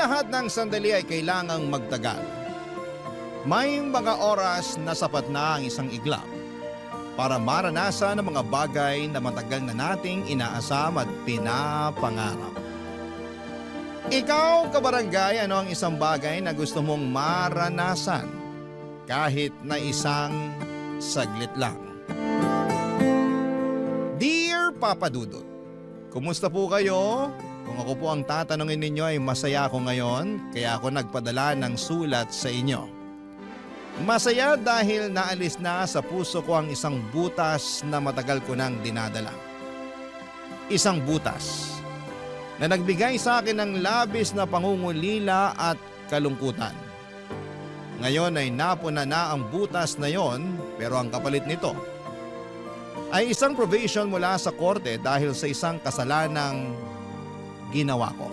lahat ng sandali ay kailangang magtagal. May mga oras na sapat na ang isang iglap para maranasan ang mga bagay na matagal na nating inaasam at pinapangarap. Ikaw, kabarangay, ano ang isang bagay na gusto mong maranasan kahit na isang saglit lang? Dear Papa Dudut, kumusta po kayo? Kung ako po ang tatanungin ninyo ay masaya ako ngayon kaya ako nagpadala ng sulat sa inyo. Masaya dahil naalis na sa puso ko ang isang butas na matagal ko nang dinadala. Isang butas na nagbigay sa akin ng labis na pangungulila at kalungkutan. Ngayon ay napuna na ang butas na yon pero ang kapalit nito ay isang probation mula sa korte dahil sa isang kasalanang ginawa ko.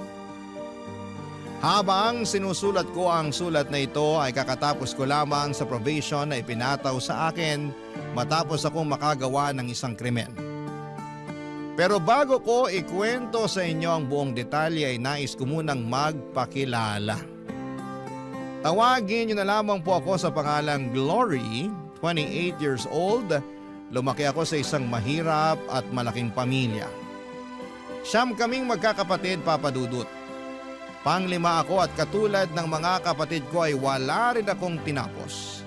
Habang sinusulat ko ang sulat na ito ay kakatapos ko lamang sa probation na ipinataw sa akin matapos akong makagawa ng isang krimen. Pero bago ko ikwento sa inyo ang buong detalye ay nais ko munang magpakilala. Tawagin niyo na lamang po ako sa pangalang Glory, 28 years old. Lumaki ako sa isang mahirap at malaking pamilya. Siyam kaming magkakapatid, Papa Dudut. Panglima ako at katulad ng mga kapatid ko ay wala rin akong tinapos.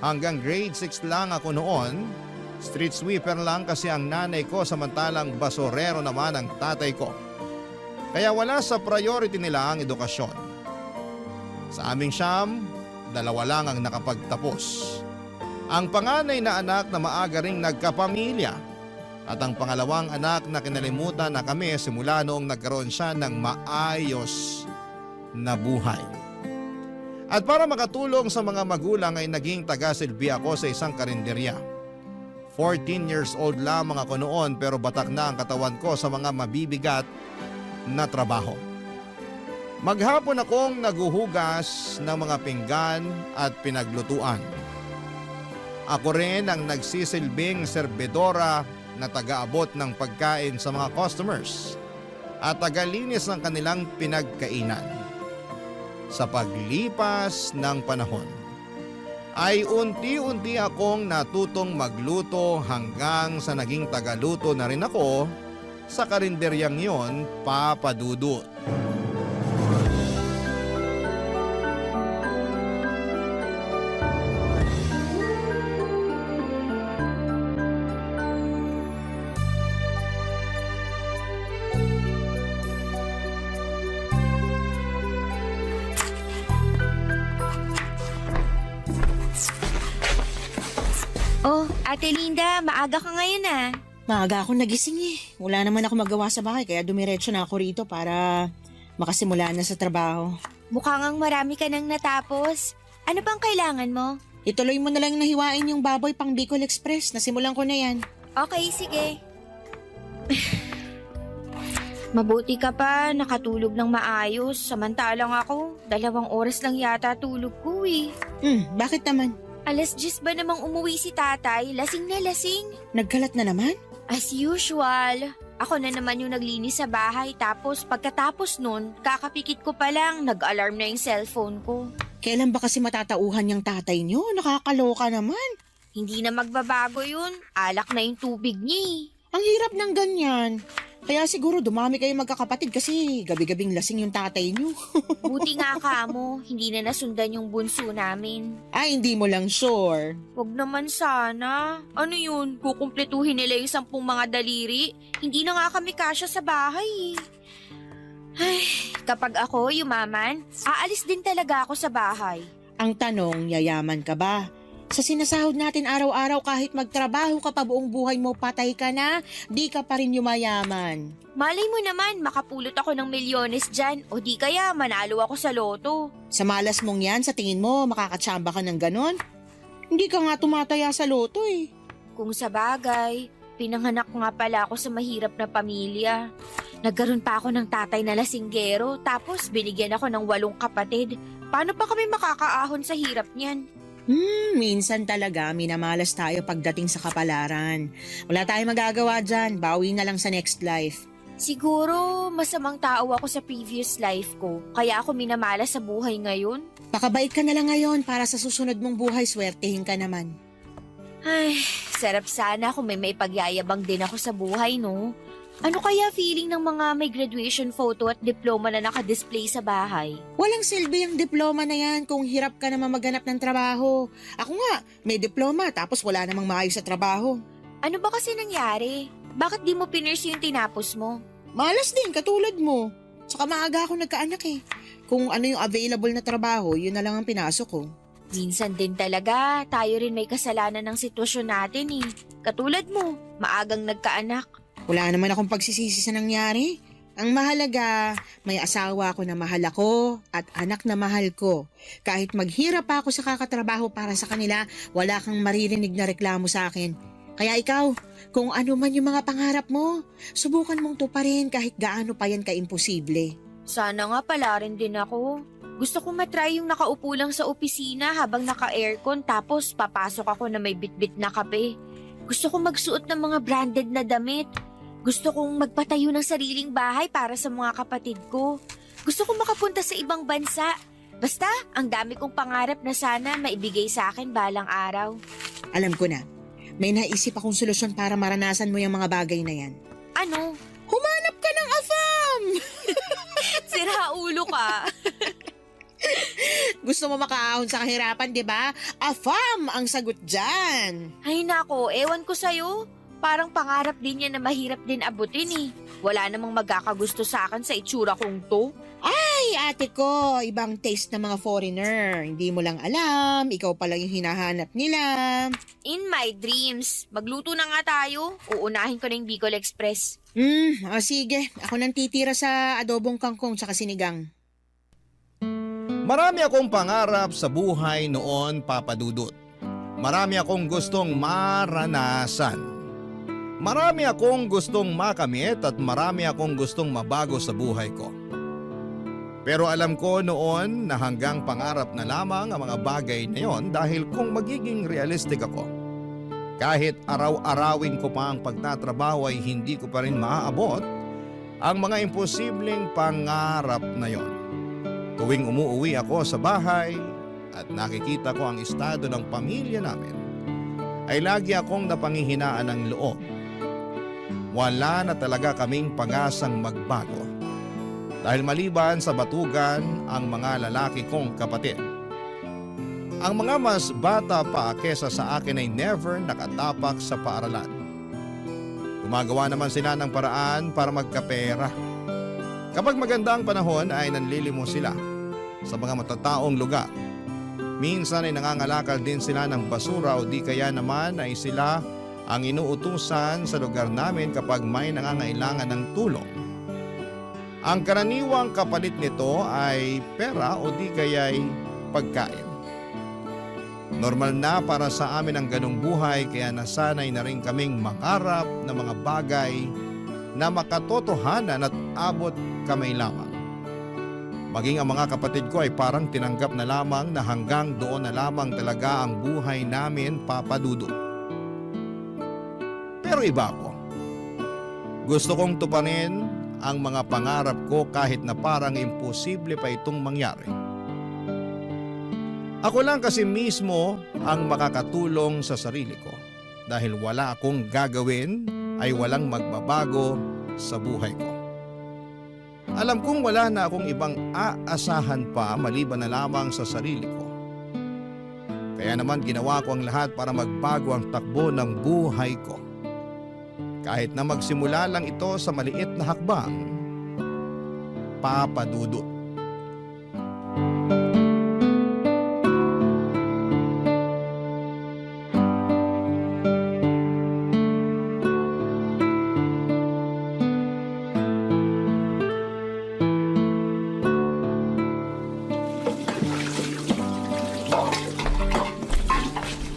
Hanggang grade 6 lang ako noon, street sweeper lang kasi ang nanay ko samantalang basurero naman ang tatay ko. Kaya wala sa priority nila ang edukasyon. Sa aming siyam, dalawa lang ang nakapagtapos. Ang panganay na anak na maaga ring nagkapamilya at ang pangalawang anak na kinalimutan na kami simula noong nagkaroon siya ng maayos na buhay. At para makatulong sa mga magulang ay naging taga-silbi ako sa isang karinderya. 14 years old lamang ako noon pero batak na ang katawan ko sa mga mabibigat na trabaho. Maghapon akong naguhugas ng mga pinggan at pinaglutuan. Ako rin ang nagsisilbing serbedora na taga-abot ng pagkain sa mga customers at tagalinis ng kanilang pinagkainan. Sa paglipas ng panahon, ay unti-unti akong natutong magluto hanggang sa naging tagaluto na rin ako sa karinderyang yon, Papa Dudut. Oh, Ate Linda, maaga ka ngayon ah. Maaga ako nagising eh. Wala naman ako magawa sa bahay kaya dumiretso na ako rito para makasimula na sa trabaho. Mukhang ang marami ka nang natapos. Ano bang kailangan mo? Ituloy mo na lang nahiwain yung baboy pang Bicol Express. Nasimulan ko na yan. Okay, sige. Mabuti ka pa, nakatulog ng maayos. Samantalang ako, 2 oras lang yata tulog ko eh. Bakit naman? 10:00 ba namang umuwi si tatay? Lasing na lasing. Nagkalat na naman? As usual. Ako na naman yung naglinis sa bahay tapos pagkatapos nun, kakapikit ko pa lang, nag-alarm na yung cellphone ko. Kailan ba kasi matatauhan yung tatay niyo? Nakakaloka naman. Hindi na magbabago yun. Alak na yung tubig niya eh. Ang hirap ng ganyan. Kaya siguro dumami kayo magkakapatid kasi gabi-gabing lasing yung tatay niyo. Buti nga kamo, hindi na nasundan yung bunso namin. Ay, hindi mo lang sure. Wag naman sana. Ano yun, kukumpletuhin nila yung 10 mga daliri? Hindi na nga kami kasya sa bahay eh. Ay, kapag ako yumaman, aalis din talaga ako sa bahay. Ang tanong, yayaman ka ba? Sa sinasahod natin araw-araw kahit magtrabaho ka pa buong buhay mo, patay ka na, di ka pa rin yumayaman. Malay mo naman, makapulot ako ng milyones dyan o di kaya manalo ako sa loto. Sa malas mong yan, sa tingin mo, makakatsamba ka ng ganon? Hindi ka nga tumataya sa loto eh. Kung sa bagay, pinanganak nga pala ako sa mahirap na pamilya. Nagkaroon pa ako ng tatay na lasinggero, tapos binigyan ako ng 8 kapatid. Paano pa kami makakaahon sa hirap niyan? Minsan talaga minamalas tayo pagdating sa kapalaran. Wala tayong magagawa dyan, bawi na lang sa next life. Siguro masamang tao ako sa previous life ko, kaya ako minamala sa buhay ngayon. Pakabait ka na lang ngayon para sa susunod mong buhay, swertehin ka naman. Ay, sarap sana kung may maipagyayabang din ako sa buhay, no? Ano kaya feeling ng mga may graduation photo at diploma na nakadisplay sa bahay? Walang silbi ang diploma na yan kung hirap ka naman maghanap ng trabaho. Ako nga, may diploma tapos wala namang maayos sa trabaho. Ano ba kasi nangyari? Bakit di mo pinurse yung tinapos mo? Malas din, katulad mo. Saka maaga ako nagkaanak eh. Kung ano yung available na trabaho, yun na lang ang pinasok ko. Minsan din talaga, tayo rin may kasalanan ng sitwasyon natin eh. Katulad mo, maagang nagkaanak. Wala naman akong pagsisisi sa nangyari. Ang mahalaga, may asawa ako na mahal ako at anak na mahal ko. Kahit maghirap pa ako sa kakatrabaho para sa kanila, wala kang maririnig na reklamo sa akin. Kaya ikaw, kung ano man yung mga pangarap mo, subukan mong tuparin kahit gaano pa yan ka-imposible. Sana nga pala rin din ako. Gusto ko matry yung nakaupo lang sa opisina habang naka-aircon tapos papasok ako na may bitbit na kape. Gusto ko magsuot ng mga branded na damit. Gusto kong magpatayo ng sariling bahay para sa mga kapatid ko. Gusto kong makapunta sa ibang bansa. Basta, ang dami kong pangarap na sana maibigay sa akin balang araw. Alam ko na, may naisip akong solusyon para maranasan mo yung mga bagay na yan. Ano? Humanap ka ng AFAM! Sira ulo ka. Gusto mo makaahon sa kahirapan, di ba? AFAM ang sagot dyan. Ay nako, ewan ko sa'yo. Parang pangarap din yan na mahirap din abutin eh. Wala namang magkakagusto sa akin sa itsura kong to. Ay, ate ko, ibang taste ng mga foreigner. Hindi mo lang alam, ikaw pa lang yung hinahanap nila. In my dreams, magluto na nga tayo. Uunahin ko na yung Bicol Express. Sige. Ako nang titira sa adobong kangkong tsaka sinigang. Marami akong pangarap sa buhay noon, Papa Dudut. Marami akong gustong maranasan. Marami akong gustong makamit at marami akong gustong mabago sa buhay ko. Pero alam ko noon na hanggang pangarap na lamang ang mga bagay na yon dahil kung magiging realistic ako, kahit araw-arawin ko pa ang pagtatrabaho ay hindi ko pa rin maaabot ang mga imposibleng pangarap na yon. Tuwing umuuwi ako sa bahay at nakikita ko ang estado ng pamilya namin, ay lagi akong napanghihinaan ng loob. Wala na talaga kaming pag-asang magbago. Dahil maliban sa batugan ang mga lalaki kong kapatid. Ang mga mas bata pa kesa sa akin ay never nakatapak sa paaralan. Gumagawa naman sila ng paraan para magkapera. Kapag maganda ang panahon ay nanlilimos sila sa mga matataong lugar. Minsan ay nangangalakal din sila ng basura o di kaya naman ay sila ang inuutusan sa lugar namin kapag may nangangailangan ng tulong. Ang karaniwang kapalit nito ay pera o di kaya'y pagkain. Normal na para sa amin ang ganong buhay kaya nasanay na rin kaming mangarap na mga bagay na makatotohanan at abot kamay lamang. Maging ang mga kapatid ko ay parang tinanggap na lamang na hanggang doon na lamang talaga ang buhay namin, Papa Dudut. Pero iba ako. Gusto kong tuparin ang mga pangarap ko kahit na parang imposible pa itong mangyari. Ako lang kasi mismo ang makakatulong sa sarili ko dahil wala akong gagawin ay walang magbabago sa buhay ko. Alam kong wala na akong ibang aasahan pa maliban na lamang sa sarili ko. Kaya naman ginawa ko ang lahat para magbago ang takbo ng buhay ko. Kahit na magsimula lang ito sa maliit na hakbang, Papa Dudut.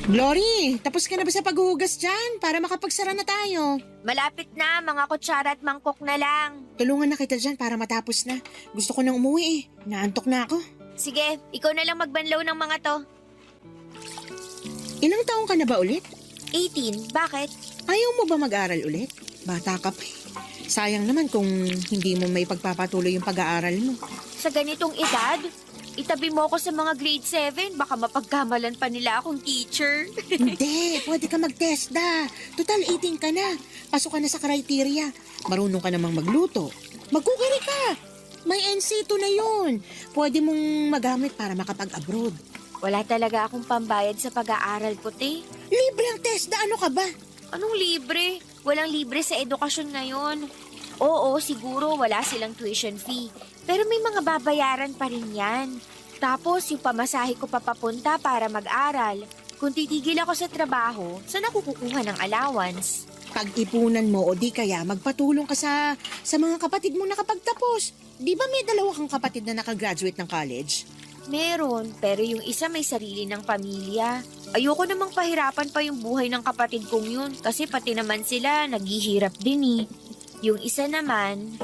Glory, tapos ka na ba sa paghuhugas dyan para makapagsara na tayo? Malapit na, mga kutsara at mangkok na lang. Tulungan na kita dyan para matapos na. Gusto ko nang umuwi eh. Naantok na ako. Sige, ikaw na lang magbanlaw ng mga to. Ilang taong ka na ba ulit? 18, bakit? Ayaw mo ba mag-aral ulit? Bata ka pa eh. Sayang naman kung hindi mo may pagpapatuloy yung pag-aaral mo. Sa ganitong edad, itabi mo ako sa mga grade 7, baka mapagkamalan pa nila akong teacher. Hindi, pwede ka mag-TESDA. Total 18 ka na. Pasok ka na sa criteria. Marunong ka namang magluto. Magkukari ka. May NC2 na yun. Pwede mong magamit para makapag-abroad. Wala talaga akong pambayad sa pag-aaral ko, te. Libre ang TESDA, ano ka ba? Anong libre? Walang libre sa edukasyon ngayon. Oo, siguro wala silang tuition fee. Pero may mga babayaran pa rin yan. Tapos yung pamasahe ko papapunta para mag-aral. Kung titigil ako sa trabaho, saan ako kukuha ng allowance? Pag-ipunan mo o di kaya magpatulong ka sa mga kapatid mo nakapagtapos. Di ba may dalawa kang kapatid na nakagraduate ng college? Meron, pero yung isa may sarili ng pamilya. Ayoko namang pahirapan pa yung buhay ng kapatid kong yun kasi pati naman sila naghihirap din eh. Yung isa naman,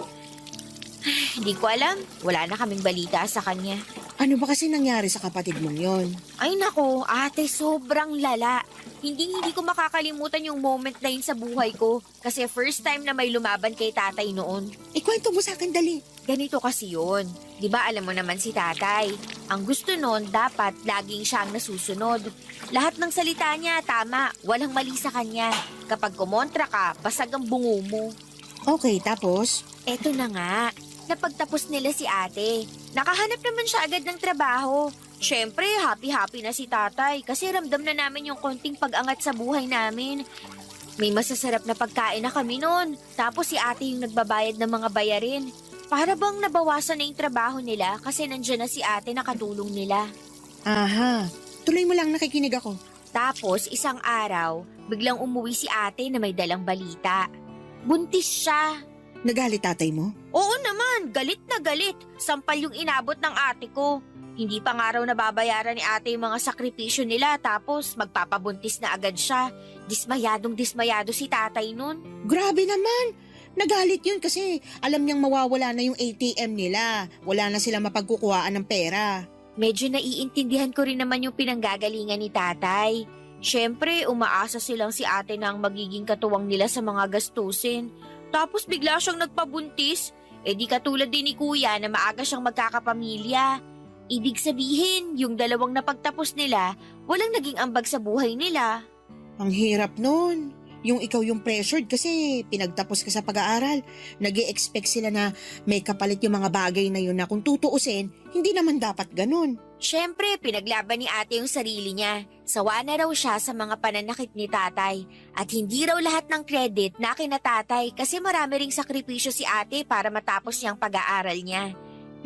hindi ko alam. Wala na kaming balita sa kanya. Ano ba kasi nangyari sa kapatid mong yon? Ay nako, ate, sobrang lala. Hindi ko makakalimutan yung moment na yun sa buhay ko kasi first time na may lumaban kay tatay noon. Ikwento mo sa akin dali. Ganito kasi yun. Di ba alam mo naman si tatay? Ang gusto nun, dapat laging siya ang nasusunod. Lahat ng salita niya, tama. Walang mali sa kanya. Kapag kumontra ka, basag ang bungo mo. Okay, tapos? Eto na nga. Napagtapos nila si ate. Nakahanap naman siya agad ng trabaho. Siyempre, happy-happy na si tatay kasi ramdam na namin yung konting pag-angat sa buhay namin. May masasarap na pagkain na kami noon. Tapos si ate yung nagbabayad ng mga bayarin. Para bang nabawasan na yung trabaho nila kasi nandiyan na si ate nakatulong nila. Aha, tuloy mo lang, nakikinig ako. Tapos isang araw, biglang umuwi si ate na may dalang balita. Buntis siya. Nagalit tatay mo? Oo naman, galit na galit. Sampal yung inabot ng ate ko. Hindi pa nga raw nababayaran ni ate yung mga sakripisyo nila tapos magpapabuntis na agad siya. Dismayado si tatay nun. Grabe naman! Nagalit yun kasi alam niyang mawawala na yung ATM nila. Wala na sila mapagkukuhaan ng pera. Medyo naiintindihan ko rin naman yung pinanggagalingan ni tatay. Siyempre, umaasa silang si ate na ang magiging katuwang nila sa mga gastusin. Tapos bigla siyang nagpabuntis. Eh di katulad din ni kuya na maaga siyang magkakapamilya. Ibig sabihin, yung dalawang napagtapos nila, walang naging ambag sa buhay nila. Ang hirap nun. Yung ikaw yung pressured kasi pinagtapos ka sa pag-aaral. Nag-i-expect sila na may kapalit yung mga bagay na yun na kung tutuusin, hindi naman dapat ganun. Siyempre, pinaglaban ni ate yung sarili niya. Sawa na raw siya sa mga pananakit ni tatay. At hindi raw lahat ng credit na kina tatay kasi marami ring sakripisyo si ate para matapos niyang pag-aaral niya.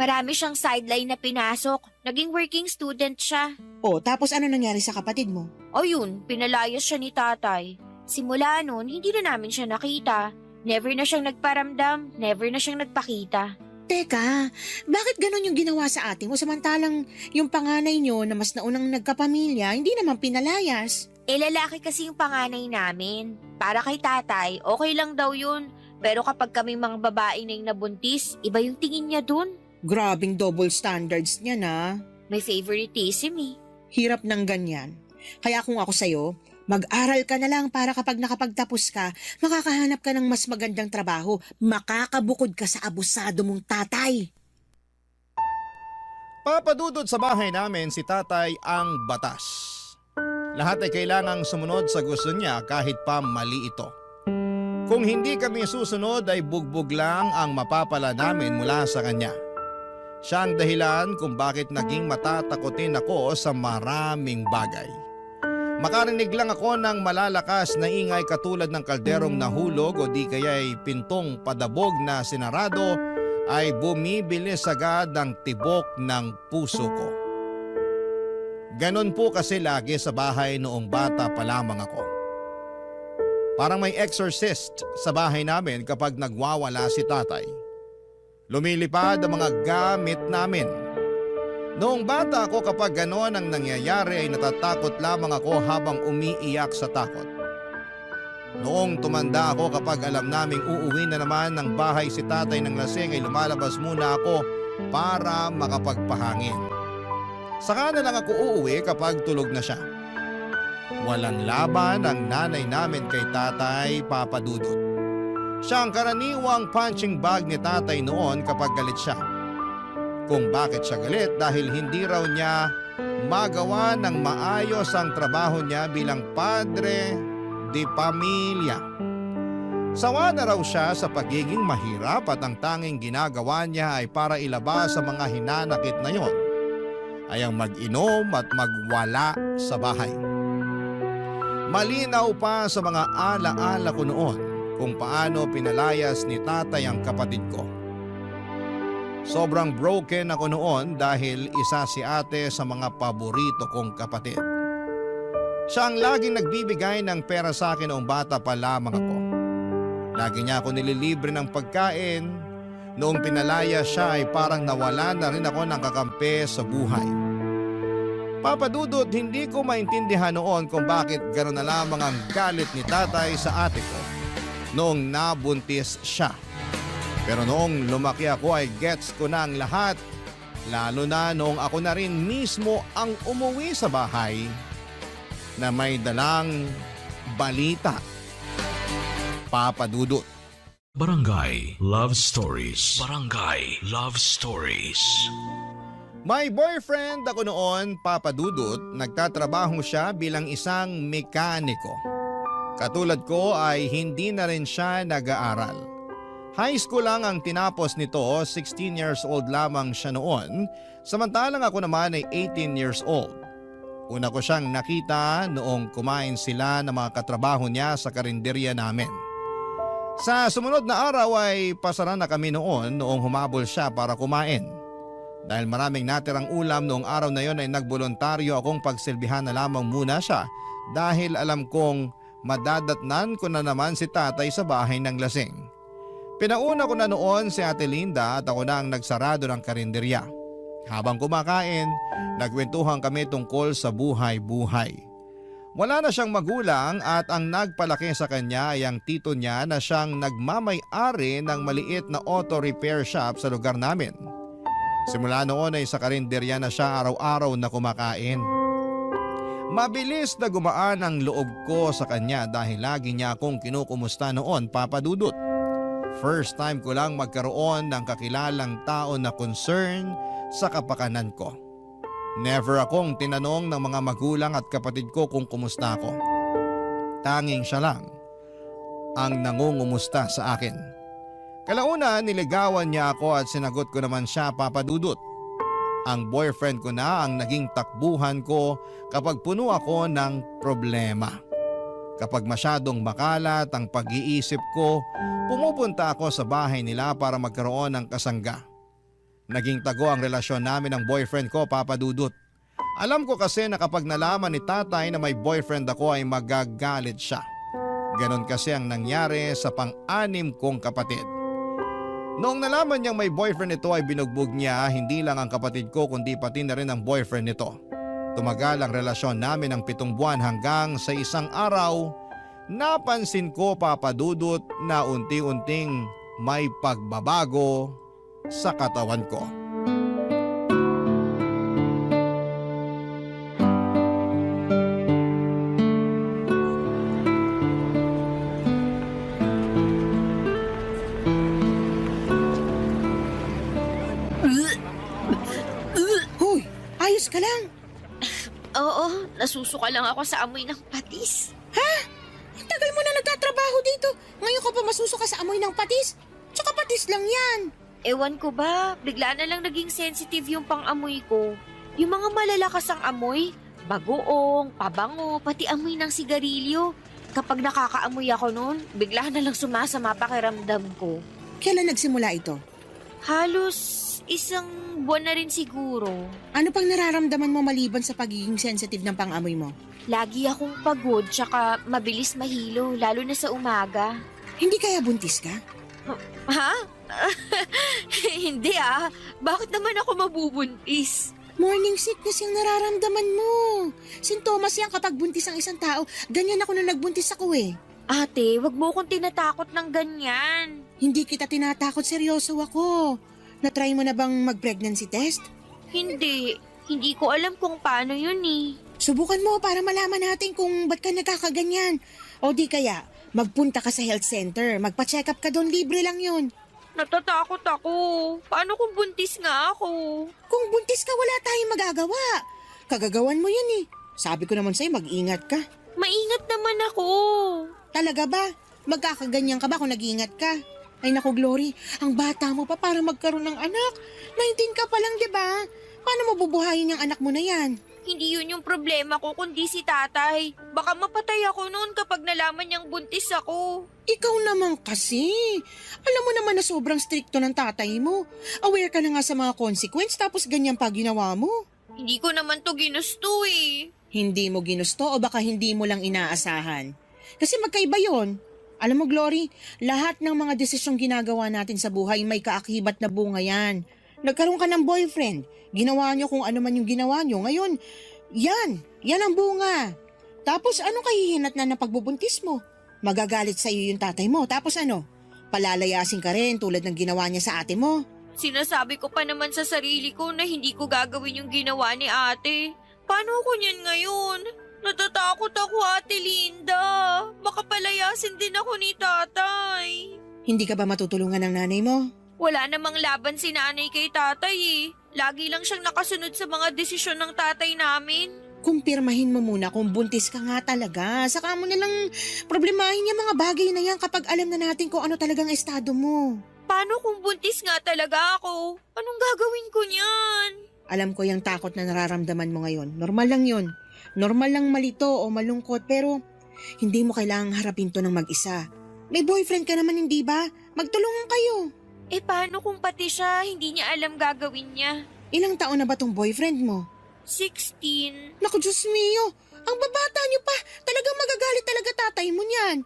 Marami siyang sideline na pinasok. Naging working student siya. O, tapos ano nangyari sa kapatid mo? O yun, pinalayas siya ni tatay. Simula noon, hindi na namin siya nakita. Never na siyang nagparamdam, never na siyang nagpakita. Teka, bakit ganun yung ginawa sa ate mo samantalang yung panganay nyo na mas naunang nagkapamilya, hindi naman pinalayas? Lalaki kasi yung panganay namin. Para kay tatay, okay lang daw yun. Pero kapag kaming mga babae na yung nabuntis, iba yung tingin niya dun. Grabing double standards niya na. May favoritism eh. Hirap ng ganyan. Kaya kung ako sa'yo, mag-aral ka na lang para kapag nakapagtapos ka, makakahanap ka ng mas magandang trabaho. Makakabukod ka sa abusado mong tatay. Papadudod sa bahay namin si tatay ang batas. Lahat ay kailangang sumunod sa gusto niya kahit pa mali ito. Kung hindi kami susunod ay bugbog lang ang mapapala namin mula sa kanya. Siya ang dahilan kung bakit naging matatakotin ako sa maraming bagay. Makarinig lang ako ng malalakas na ingay katulad ng kalderong nahulog o di kaya'y pintong padabog na sinarado ay bumibilis agad ang tibok ng puso ko. Ganon po kasi lagi sa bahay noong bata pa lamang ako. Parang may exorcist sa bahay namin kapag nagwawala si tatay. Lumilipad ang mga gamit namin. Noong bata ako kapag gano'n ang nangyayari ay natatakot lamang ako habang umiiyak sa takot. Noong tumanda ako kapag alam naming uuwi na naman ng bahay si tatay ng lasing ay lumalabas muna ako para makapagpahangin. Saka na lang ako uuwi kapag tulog na siya. Walang laban ang nanay namin kay tatay, Papa Dudut. Siya ang karaniwang punching bag ni tatay noon kapag galit siya. Kung bakit siya galit dahil hindi raw niya magawa ng maayos ang trabaho niya bilang padre de pamilya. Sawa na raw siya sa pagiging mahirap at ang tanging ginagawa niya ay para ilabas sa mga hinanakit na yon ay ang mag-inom at magwala sa bahay. Malinaw pa sa mga alaala ko noon kung paano pinalayas ni tatay ang kapatid ko. Sobrang broken ako noon dahil isa si ate sa mga paborito kong kapatid. Siya ang laging nagbibigay ng pera sa akin noong bata pa lamang ako. Lagi niya ako nililibre ng pagkain. Noong pinalaya siya ay parang nawala na rin ako ng kakampi sa buhay. Papa Dudut, hindi ko maintindihan noon kung bakit gano'n na lamang ang galit ni tatay sa ate ko noong nabuntis siya. Pero noong lumaki ako ay gets ko na ang lahat, lalo na noong ako na rin mismo ang umuwi sa bahay na may dalang balita. Papa Dudut. Barangay Love Stories. Barangay Love Stories. May boyfriend ako noon, Papa Dudut. Nagtatrabaho siya bilang isang mekaniko. Katulad ko ay hindi na rin siya nag-aaral. High school lang ang tinapos nito, 16 years old lamang siya noon, samantalang ako naman ay 18 years old. Una ko siyang nakita noong kumain sila ng mga katrabaho niya sa karinderya namin. Sa sumunod na araw ay pasara na kami noong humabol siya para kumain. Dahil maraming natirang ulam noong araw na yon ay nagboluntaryo akong pagsilbihan na lamang muna siya dahil alam kong madadatnan ko na naman si tatay sa bahay ng lasing. Pinauna ko na noon si Ate Linda at ako na ang nagsarado ng karinderya. Habang kumakain, nagkwentuhan kami tungkol sa buhay-buhay. Wala na siyang magulang at ang nagpalaki sa kanya ay ang tito niya na siyang nagmamay-ari ng maliit na auto repair shop sa lugar namin. Simula noon ay sa karinderya na siya araw-araw na kumakain. Mabilis na gumaan ang loob ko sa kanya dahil lagi niya akong kinukumusta noon, Papa Dudut. First time ko lang magkaroon ng kakilalang tao na concern sa kapakanan ko. Never akong tinanong ng mga magulang at kapatid ko kung kumusta ako. Tanging siya lang ang nangungumusta sa akin. Kalauna niligawan niya ako at sinagot ko naman siya, Papa Dudut. Ang boyfriend ko na ang naging takbuhan ko kapag puno ako ng problema. Kapag masyadong makalat ang pag-iisip ko, pumupunta ako sa bahay nila para magkaroon ng kasangga. Naging tago ang relasyon namin ng boyfriend ko, Papa Dudut. Alam ko kasi na kapag nalaman ni tatay na may boyfriend ako ay magagalit siya. Ganon kasi ang nangyari sa pang-anim kong kapatid. Noong nalaman niyang may boyfriend ito ay binugbog niya hindi lang ang kapatid ko kundi pati na rin ang boyfriend nito. Tumagal ang relasyon namin ng 7 buwan hanggang sa isang araw, napansin ko, Papa Dudut, na unti-unting may pagbabago sa katawan ko. Hoy, ayos ka lang. Oo, nasusuka lang ako sa amoy ng patis. Ang tagal mo na nagtatrabaho dito. Ngayon ka pa masusuka sa amoy ng patis? Tsaka patis lang yan. Ewan ko ba, bigla na lang naging sensitive yung pang-amoy ko. Yung mga malalakas ang amoy, bagoong, pabango, pati amoy ng sigarilyo. Kapag nakakaamoy ako noon, bigla na lang sumasama pakiramdam ko. Kailan nagsimula ito? Halos isang buwan na rin siguro. Ano pang nararamdaman mo maliban sa pagiging sensitive ng pang-amoy mo? Lagi akong pagod tsaka mabilis mahilo, lalo na sa umaga. Hindi kaya buntis ka? Ha? Hindi ah. Bakit naman ako mabubuntis? Morning sickness yung nararamdaman mo. Sintomas yan kapag buntis ang isang tao. Ganyan ako nung nagbuntis ako eh. Ate, wag mo akong tinatakot ng ganyan. Hindi kita tinatakot, seryoso ako. Na-try mo na bang mag-pregnancy test? Hindi. Hindi ko alam kung paano yun eh. Subukan mo para malaman natin kung ba't ka nagkakaganyan. O di kaya, Magpunta ka sa health center. Magpa-check up ka doon. Libre lang yun. Natatakot ako. Paano kung buntis nga ako? Kung buntis ka, wala tayong magagawa. Kagagawan mo yan eh. Sabi ko naman sa'yo, mag-ingat ka. Maingat naman ako. Talaga ba? Magkakaganyan ka ba kung nag-iingat ka? Ay naku, Glory, ang bata mo pa para magkaroon ng anak. 19 ka pa lang, di ba? Paano mo bubuhayin yung anak mo na yan? Hindi yun yung problema ko kundi si tatay. Baka mapatay ako noon kapag nalaman niyang buntis ako. Ikaw naman kasi. Alam mo naman na sobrang stricto ng tatay mo. Aware ka na nga sa mga consequence tapos ganyan pa ginawa mo. Hindi ko naman to ginusto eh. Hindi mo ginusto o baka hindi mo lang inaasahan? Kasi magkaiba yon. Alam mo, Glory, lahat ng mga desisyong ginagawa natin sa buhay may kaakibat na bunga yan. Nagkaroon ka ng boyfriend, ginawa nyo kung ano man yung ginawa nyo. Ngayon, yan ang bunga. Tapos anong kahihinat na ng pagbubuntis mo? Magagalit sa iyo yung tatay mo. Tapos ano? Palalayasin ka rin tulad ng ginawa niya sa ate mo. Sinasabi ko pa naman sa sarili ko na hindi ko gagawin yung ginawa ni ate. Paano ko niyan ngayon? Natatakot ako, Ate Linda. Baka palayasin din ako ni tatay. Hindi ka ba matutulungan ng nanay mo? Wala namang laban si nanay kay tatay eh. Lagi lang siyang nakasunod sa mga desisyon ng tatay namin. Kumpirmahin mo muna kung buntis ka nga talaga. Saka mo nalang problemahin yung mga bagay na yan kapag alam na natin kung ano talagang estado mo. Paano kung buntis nga talaga ako? Anong gagawin ko niyan? Alam ko yung takot na nararamdaman mo ngayon. Normal lang yun. Normal lang malito o malungkot pero hindi mo kailangang harapin to ng mag-isa. May boyfriend ka naman, hindi ba? Magtulungan kayo. Eh paano kung pati siya hindi niya alam gagawin niya? Ilang taon na ba tong boyfriend mo? 16. Naku, Diyos mio. Ang babata niyo pa. Talagang magagalit talaga tatay mo niyan.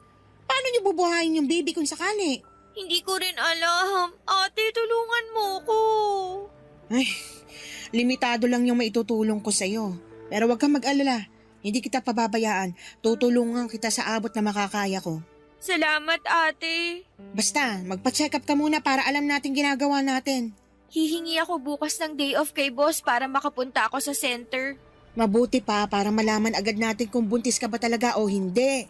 Paano niyo bubuhayin yung baby kung sakali? Hindi ko rin alam. Ate, tulungan mo ko. Ay, limitado lang yung maitutulong ko sa'yo. Pero wag kang mag-alala. Hindi kita pababayaan. Tutulungan kita sa abot na makakaya ko. Salamat, ate. Basta, magpa-check up ka muna para alam natin ginagawa natin. Hihingi ako bukas ng day off kay boss para makapunta ako sa center. Mabuti pa para malaman agad natin kung buntis ka ba talaga o hindi.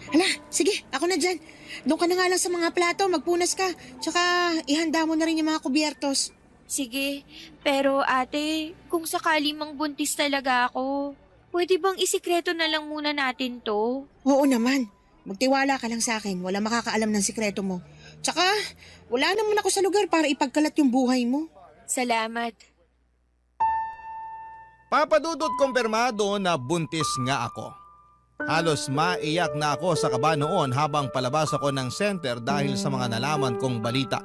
Hala, sige, ako na dyan. Doon ka na nga lang sa mga plato, magpunas ka. Tsaka ihanda mo na rin yung mga kubyertos. Sige, pero ate, kung sakali mang buntis talaga ako, pwede bang isikreto na lang muna natin to? Oo naman. Magtiwala ka lang sa akin. Wala makakaalam ng sikreto mo. Tsaka, wala naman ako sa lugar para ipagkalat yung buhay mo. Salamat. Papadudot kumpirmado na buntis nga ako. Halos maiyak na ako sa kaba noon habang palabas ako ng center dahil sa mga nalaman kong balita.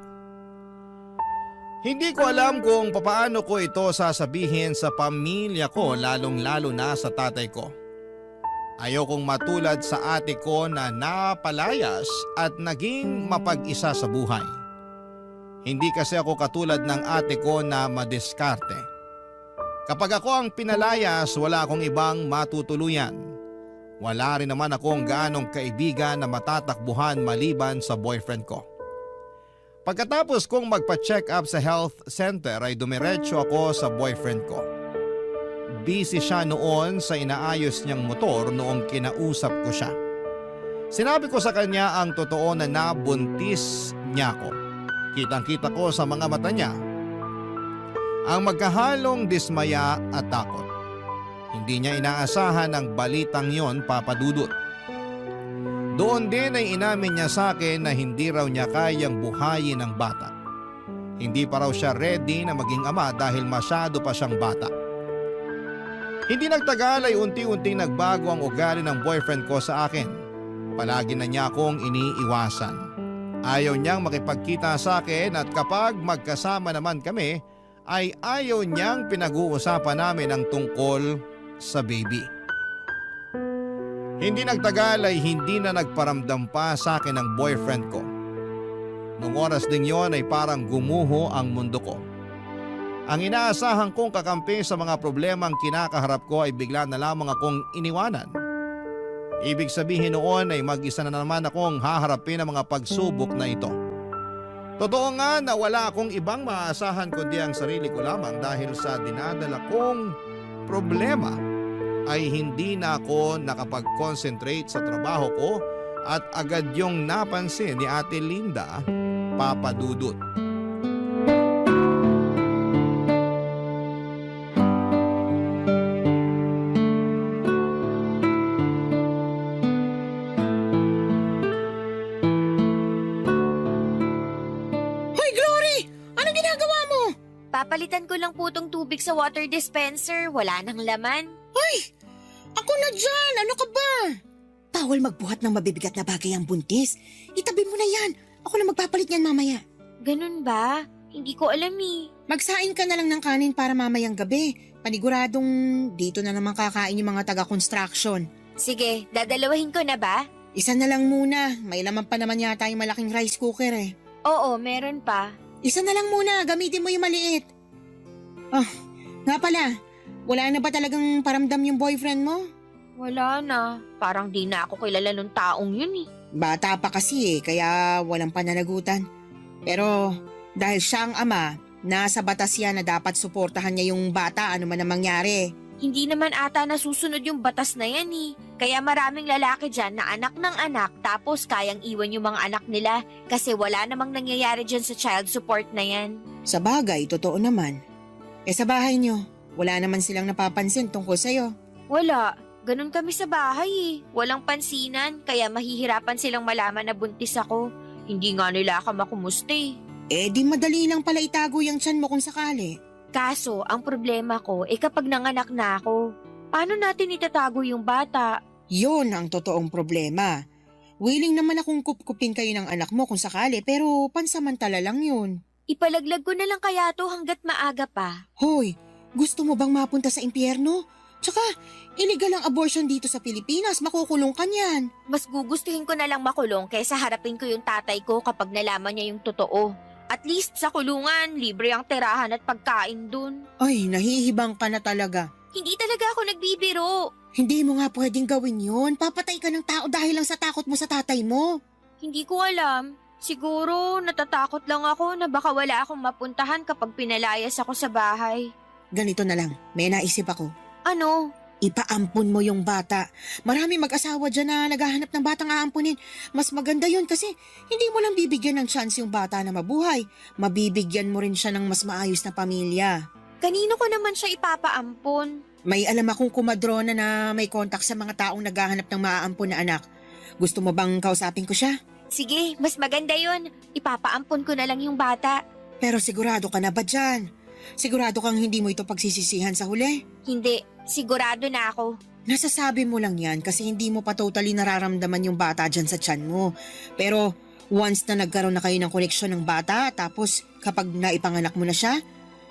Hindi ko alam kung papaano ko ito sasabihin sa pamilya ko lalong-lalo na sa tatay ko. Ayokong matulad sa ate ko na napalayas at naging mapag-isa sa buhay. Hindi kasi ako katulad ng ate ko na madiskarte. Kapag ako ang pinalayas, wala akong ibang matutuluyan. Wala rin naman akong gaanong kaibigan na matatakbuhan maliban sa boyfriend ko. Pagkatapos kong magpa-check up sa health center ay dumiretso ako sa boyfriend ko. Busy siya noon sa inaayos niyang motor noong kinausap ko siya. Sinabi ko sa kanya ang totoo na nabuntis niya ako. Kitang-kita ko sa mga mata niya ang magkahalong dismaya at takot. Hindi niya inaasahan ang balitang yon, papadudot. Doon din ay inamin niya sa akin na hindi raw niya kayang buhayin ang bata. Hindi pa raw siya ready na maging ama dahil masyado pa siyang bata. Hindi nagtagal ay unti-unting nagbago ang ugali ng boyfriend ko sa akin. Palagi na niya akong iniiwasan. Ayaw niyang makipagkita sa akin at kapag magkasama naman kami ay ayaw niyang pinag-uusapan namin ang tungkol sa baby. Hindi nagtagal ay hindi na nagparamdam pa sa akin ang boyfriend ko. Noong oras ding yon ay parang gumuho ang mundo ko. Ang inaasahan kong kakampi sa mga problemang kinakaharap ko ay bigla na lamang akong iniwanan. Ibig sabihin noon ay mag-isa na naman akong haharapin ang mga pagsubok na ito. Totoo nga na wala akong ibang maaasahan kundi ang sarili ko lamang dahil sa dinadala kong problema ay hindi na ako nakapag-concentrate sa trabaho ko at agad yung napansin ni Ate Linda, Papa Dudut. Hoy, Glory! Anong ginagawa mo? Papalitan ko lang po tong tubig sa water dispenser. Wala nang laman. Ako na dyan! Ano ka ba? Bawal magbuhat ng mabibigat na bagay ang buntis. Itabi mo na yan. Ako na magpapalit yan mamaya. Ganun ba? Hindi ko alam eh. Magsain ka na lang ng kanin para mamayang gabi. Paniguradong dito na naman kakain yung mga taga-construction. Sige, dadalawahin ko na ba? Isa na lang muna. May laman pa naman yata yung malaking rice cooker eh. Oo, meron pa. Isa na lang muna. Gamitin mo yung maliit. Oh, nga pala. Wala na ba talagang paramdam yung boyfriend mo? Wala na. Parang di na ako kilala nung taong yun eh. Bata pa kasi kaya walang pananagutan. Pero dahil siya ang ama, nasa batas yan na dapat suportahan niya yung bata ano man ang mangyari. Hindi naman ata nasusunod yung batas na yan eh. Kaya maraming lalaki dyan na anak ng anak tapos kayang iwan yung mga anak nila kasi wala namang nangyayari dyan sa child support na yan. Sa bagay, totoo naman. Sa bahay niyo, wala naman silang napapansin tungkol sa'yo. Wala. Ganun kami sa bahay eh. Walang pansinan kaya mahihirapan silang malaman na buntis ako. Hindi nga nila ako makumusta eh. Di madali lang pala itago yung tiyan mo kung sakali. Kaso, ang problema ko kapag nanganak na ako, paano natin itatago yung bata? Yun ang totoong problema. Willing naman akong kupkupin kayo ng anak mo kung sakali pero pansamantala lang yun. Ipalaglag ko na lang kaya to hanggat maaga pa. Hoy, gusto mo bang mapunta sa impyerno? Tsaka, illegal ang abortion dito sa Pilipinas, makukulong ka niyan. Mas gugustuhin ko na lang makulong kaysa harapin ko yung tatay ko kapag nalaman niya yung totoo. At least sa kulungan, libre ang tirahan at pagkain dun. Ay, nahihibang ka na talaga. Hindi talaga ako nagbibiro. Hindi mo nga pwedeng gawin yun. Papatay ka ng tao dahil lang sa takot mo sa tatay mo. Hindi ko alam. Siguro natatakot lang ako na baka wala akong mapuntahan kapag pinalayas ako sa bahay. Ganito na lang, may naisip ako. Ano? Ipaampun mo yung bata. Marami mag-asawa dyan na naghahanap ng batang aampunin. Mas maganda yun kasi hindi mo lang bibigyan ng chance yung bata na mabuhay. Mabibigyan mo rin siya ng mas maayos na pamilya. Kanino ko naman siya ipapaampon? May alam akong kumadrona na may kontak sa mga taong naghahanap ng maaampun na anak. Gusto mo bang kausapin ko siya? Sige, mas maganda yun. Ipapaampon ko na lang yung bata. Pero sigurado ka na ba dyan? Sigurado kang hindi mo ito pagsisisihan sa huli? Hindi, sigurado na ako. Nasasabi mo lang yan kasi hindi mo pa totally nararamdaman yung bata dyan sa tiyan mo. Pero once na nagkaroon na kayo ng koneksyon ng bata tapos kapag naipanganak mo na siya,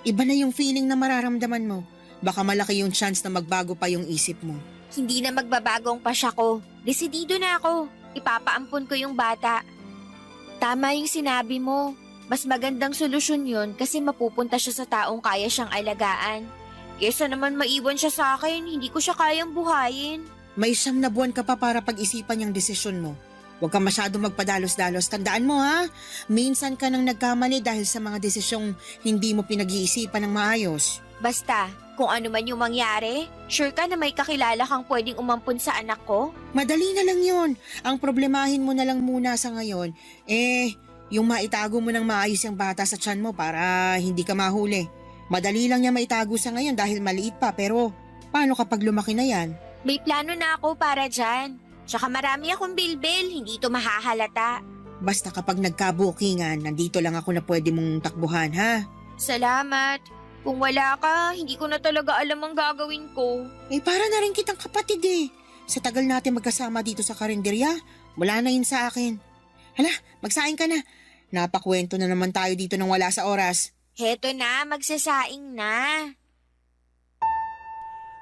iba na yung feeling na mararamdaman mo. Baka malaki yung chance na magbago pa yung isip mo. Hindi na magbabagong pasya ko. Desidido na ako. Ipapaampon ko yung bata. Tama yung sinabi mo. Mas magandang solusyon yun kasi mapupunta siya sa taong kaya siyang alagaan. Kesa naman maiwan siya sa akin, hindi ko siya kayang buhayin. May 9 na buwan ka pa para pag-isipan yung desisyon mo. Huwag ka masyado magpadalos-dalos. Tandaan mo ha, minsan ka nang nagkamali dahil sa mga desisyong hindi mo pinag-iisipan ng maayos. Basta, kung ano man yung mangyari, sure ka na may kakilala kang pwedeng umampun sa anak ko? Madali na lang yun. Ang problemahin mo na lang muna sa ngayon, yung maitago mo ng maayos yung bata sa tiyan mo para hindi ka mahuli. Madali lang niya maitago sa ngayon dahil maliit pa pero paano kapag lumaki na yan? May plano na ako para dyan. Tsaka marami akong bilbil, hindi ito mahahalata. Basta kapag nagka-bookingan, nandito lang ako na pwede mong takbuhan ha? Salamat. Kung wala ka, hindi ko na talaga alam ang gagawin ko. Para na rin kitang kapatid eh. Sa tagal natin magkasama dito sa karinderya, wala na yun sa akin. Hala, magsaing ka na. Napakwento na naman tayo dito nang wala sa oras. Heto na, magsasaing na.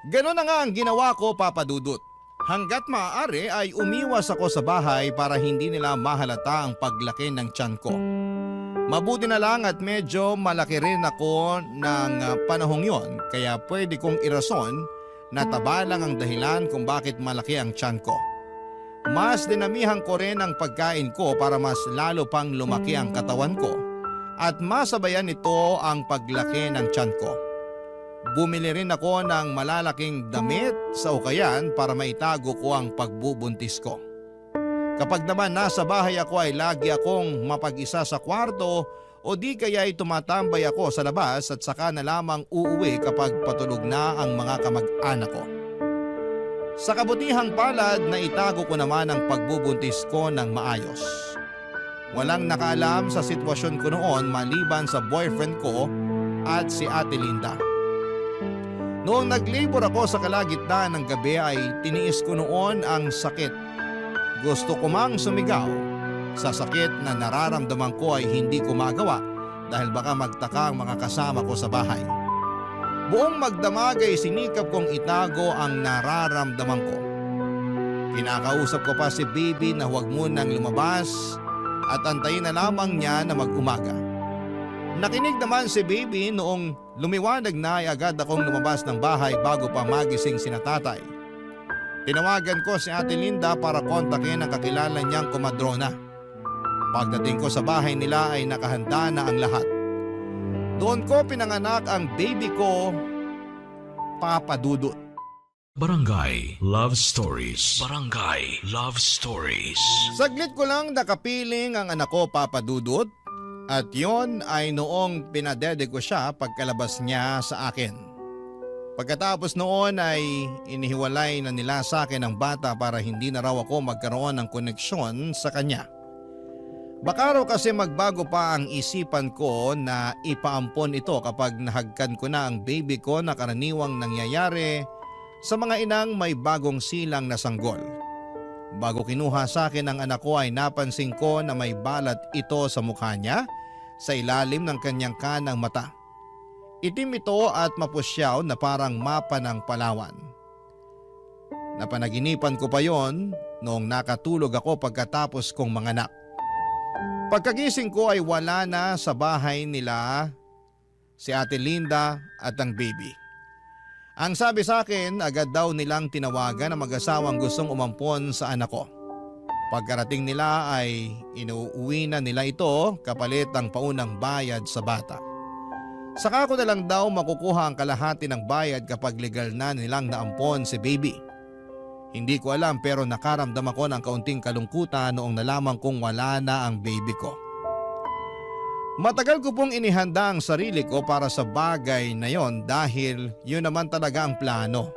Ganon na nga ang ginawa ko, Papa Dudut. Hanggat maaari ay umiwas ako sa bahay para hindi nila mahalata ang paglaki ng tiyan ko. Mabuti na lang at medyo malaki rin ako ng panahong yon kaya pwede kong irason na taba lang ang dahilan kung bakit malaki ang tiyan ko. Mas dinamihan ko rin ang pagkain ko para mas lalo pang lumaki ang katawan ko at masabayan nito ang paglaki ng tiyan ko. Bumili rin ako ng malalaking damit sa ukayan para maitago ko ang pagbubuntis ko. Kapag naman nasa bahay ako ay lagi akong mapag-isa sa kwarto o di kaya ay tumatambay ako sa labas at saka na lamang uuwi kapag patulog na ang mga kamag-anak ko. Sa kabutihang palad na itago ko naman ang pagbubuntis ko ng maayos. Walang nakaalam sa sitwasyon ko noon maliban sa boyfriend ko at si Ate Linda. Noong nag-labor ako sa kalagitnaan ng gabi ay tiniis ko noon ang sakit. Gusto ko mang sumigaw. Sa sakit na nararamdaman ko ay hindi ko magawa dahil baka magtaka ang mga kasama ko sa bahay. Buong magdamag ay sinikap kong itago ang nararamdaman ko. Kinakausap ko pa si baby na huwag munang lumabas at antayin na lamang niya na mag-umaga. Nakinig naman si baby noong lumiwanag na ay agad akong lumabas ng bahay bago pa magising sina tatay. Tinawagan ko si Ate Linda para kontakin ang kakilala niyang komadrona. Pagdating ko sa bahay nila ay nakahanda na ang lahat. Doon ko pinanganak ang baby ko, Papa Dudut. Barangay Love Stories. Barangay Love Stories. Saglit ko lang nakapiling ang anak ko, Papa Dudut, at yon ay noong pinadede ko siya pagkalabas niya sa akin. Pagkatapos noon ay inihiwalay na nila sa akin ang bata para hindi na raw ako magkaroon ng koneksyon sa kanya. Baka raw kasi magbago pa ang isipan ko na ipaampon ito kapag nahagkan ko na ang baby ko na karaniwang nangyayari sa mga inang may bagong silang na sanggol. Bago kinuha sa akin ang anak ko ay napansin ko na may balat ito sa mukha niya sa ilalim ng kanyang kanang mata. Itim ito at mapusyaw na parang mapa ng Palawan. Napanaginipan ko pa yon noong nakatulog ako pagkatapos kong manganak. Pagkagising ko ay wala na sa bahay nila si Ate Linda at ang baby. Ang sabi sa akin, agad daw nilang tinawagan ang mag-asawang gustong umampon sa anak ko. Pagkarating nila ay inuuwi na nila ito kapalit ang paunang bayad sa bata. Saka ko na lang daw makukuha ang kalahati ng bayad kapag legal na nilang naampon si baby. Hindi ko alam pero nakaramdam ako ng kaunting kalungkutan noong nalaman kong wala na ang baby ko. Matagal ko pong inihanda ang sarili ko para sa bagay na yon dahil yun naman talaga ang plano.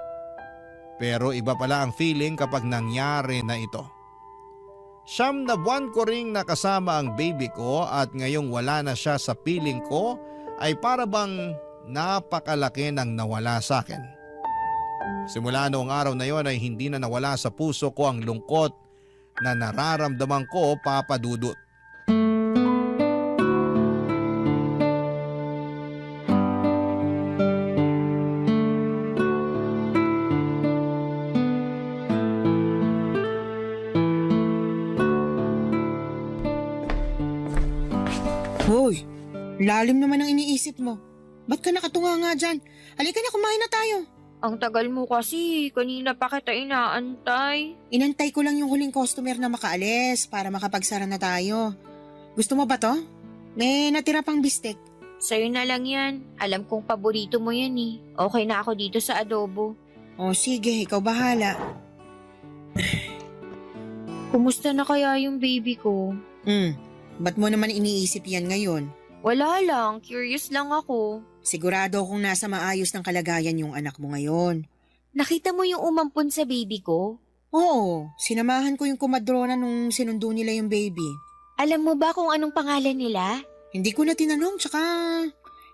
Pero iba pala ang feeling kapag nangyari na ito. 9 na buwan ko ring nakasama ang baby ko at ngayong wala na siya sa piling ko ay para bang napakalaki ng nawala sa akin. Simula noong araw na yon ay hindi na nawala sa puso ko ang lungkot na nararamdaman ko, Papa Dudut. Hoy, lalim naman ang iniisip mo. Ba't ka nakatunga nga dyan? Halika na, kumain na tayo. Ang tagal mo kasi, kanina pa kita inaantay. Inantay ko lang yung huling customer na makaalis para makapagsara na tayo. Gusto mo ba to? May natira pang bistek. Sa'yo na lang yan. Alam kong paborito mo yan eh. Okay na ako dito sa adobo. O sige, ikaw bahala. Kumusta na kaya yung baby ko? Ba't mo naman iniisip yan ngayon? Wala lang, curious lang ako. Sigurado akong nasa maayos ng kalagayan yung anak mo ngayon. Nakita mo yung umampon sa baby ko? Oo, sinamahan ko yung kumadrona nung sinundo nila yung baby. Alam mo ba kung anong pangalan nila? Hindi ko na tinanong, tsaka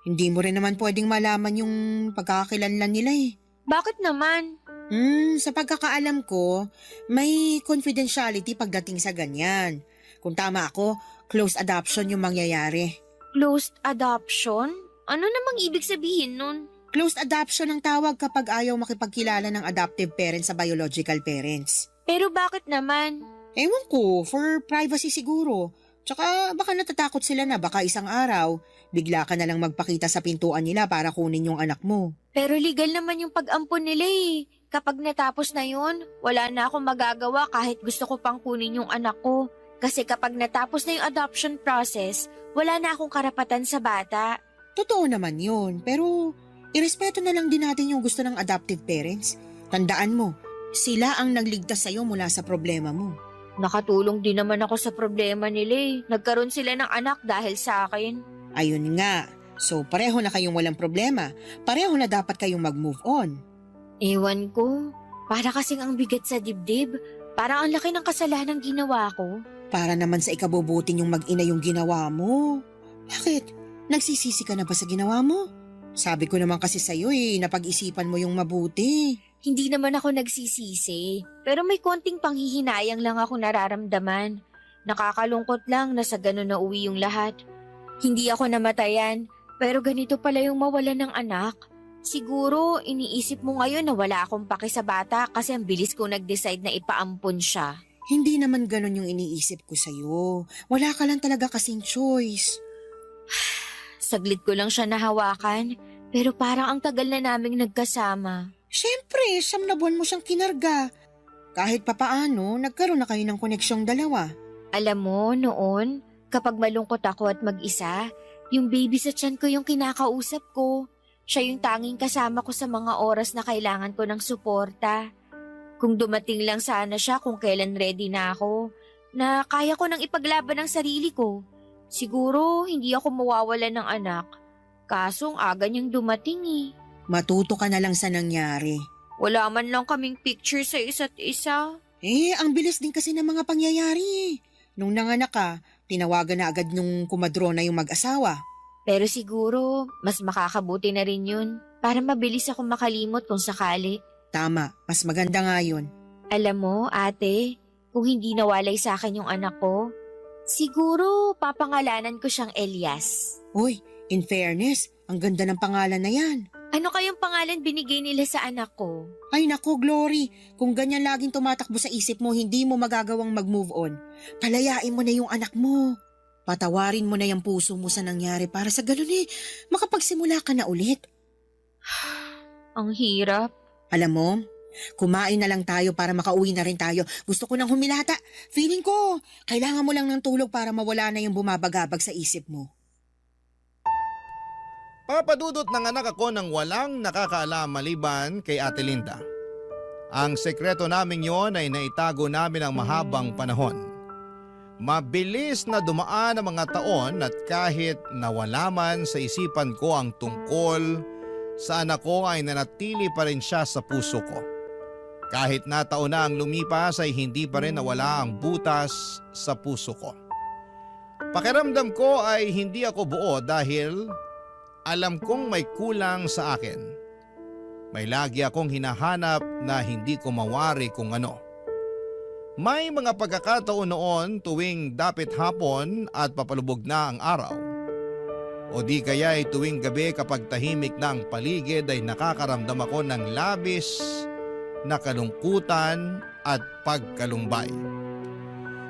hindi mo rin naman pwedeng malaman yung pagkakakilanlan nila eh. Bakit naman? Sa pagkakaalam ko, may confidentiality pagdating sa ganyan. Kung tama ako, close adoption yung mangyayari. Closed adoption? Ano namang ibig sabihin nun? Closed adoption ang tawag kapag ayaw makipagkilala ng adoptive parents sa biological parents. Pero bakit naman? Ewan ko, for privacy siguro. Tsaka baka natatakot sila na baka isang araw, bigla ka na lang magpakita sa pintuan nila para kunin yung anak mo. Pero legal naman yung pag-ampon nila eh. Kapag natapos na yun, wala na akong magagawa kahit gusto ko pang kunin yung anak ko. Kasi kapag natapos na yung adoption process, wala na akong karapatan sa bata. Totoo naman yun, pero irespeto na lang din natin yung gusto ng adoptive parents. Tandaan mo, sila ang nagligtas sa'yo mula sa problema mo. Nakatulong din naman ako sa problema nila eh. Nagkaroon sila ng anak dahil sa akin. Ayun nga. So pareho na kayong walang problema. Pareho na dapat kayong mag-move on. Ewan ko. Para kasing ang bigat sa dibdib. Parang ang laki ng kasalanang ginawa ko. Para naman sa ikabubuti yung mag-ina yung ginawa mo. Bakit? Nagsisisi ka na ba sa ginawa mo? Sabi ko naman kasi sa'yo napag-isipan mo yung mabuti. Hindi naman ako nagsisisi. Pero may konting panghihinayang lang ako nararamdaman. Nakakalungkot lang na sa ganun na uwi yung lahat. Hindi ako namatayan, pero ganito pala yung mawalan ng anak. Siguro, iniisip mo ngayon na wala akong paki sa bata kasi ang bilis ko nag-decide na ipaampon siya. Hindi naman ganun yung iniisip ko sa'yo. Wala ka lang talaga kasing choice. Saglit ko lang siya nahawakan, pero parang ang tagal na naming nagkasama. Siyempre, 9 na buwan mo siyang kinarga. Kahit papaano, nagkaroon na kayo ng koneksyong dalawa. Alam mo, noon, kapag malungkot ako at mag-isa, yung baby sa tiyan ko yung kinakausap ko. Siya yung tanging kasama ko sa mga oras na kailangan ko ng suporta. Kung dumating lang sana siya kung kailan ready na ako, na kaya ko nang ipaglaban ang sarili ko, siguro hindi ako mawawala ng anak. Kasong aga niyang dumating eh. Matuto ka na lang sa nangyari. Wala man lang kaming picture sa isa't isa. Ang bilis din kasi ng mga pangyayari. Nung nanganak ka, tinawagan na agad nung kumadrona yung mag-asawa. Pero siguro, mas makakabuti na rin yun para mabilis ako makalimot kung sakali. Tama, mas maganda nga yun. Alam mo, ate, kung hindi nawalay sa akin yung anak ko, siguro papangalanan ko siyang Elias. Uy, in fairness, ang ganda ng pangalan na yan. Ano kayong pangalan binigay nila sa anak ko? Ay nako, Glory, kung ganyan laging tumatakbo sa isip mo, hindi mo magagawang mag-move on. Palayain mo na yung anak mo. Patawarin mo na yung puso mo sa nangyari para sa ganun makapagsimula ka na ulit. Ang hirap. Alam mo, kumain na lang tayo para makauwi na rin tayo. Gusto ko nang humilata. Feeling ko, kailangan mo lang ng tulog para mawala na yung bumabagabag sa isip mo. Papadudot ng anak ako ng walang nakakaalam maliban kay Ate Linda. Ang sekreto namin yon ay naitago namin ang mahabang panahon. Mabilis na dumaan ang mga taon at kahit nawala man sa isipan ko ang tungkol sa anak ko ay nanatili pa rin siya sa puso ko. Kahit na taon na ang lumipas ay hindi pa rin nawala ang butas sa puso ko. Pakiramdam ko ay hindi ako buo dahil alam kong may kulang sa akin. May lagi akong hinahanap na hindi ko mawari kung ano. May mga pagkakataon noon tuwing dapit hapon at papalubog na ang araw. O di kaya ay tuwing gabi kapag tahimik na ang paligid ay nakakaramdam ako ng labis na kalungkutan at pagkalumbay.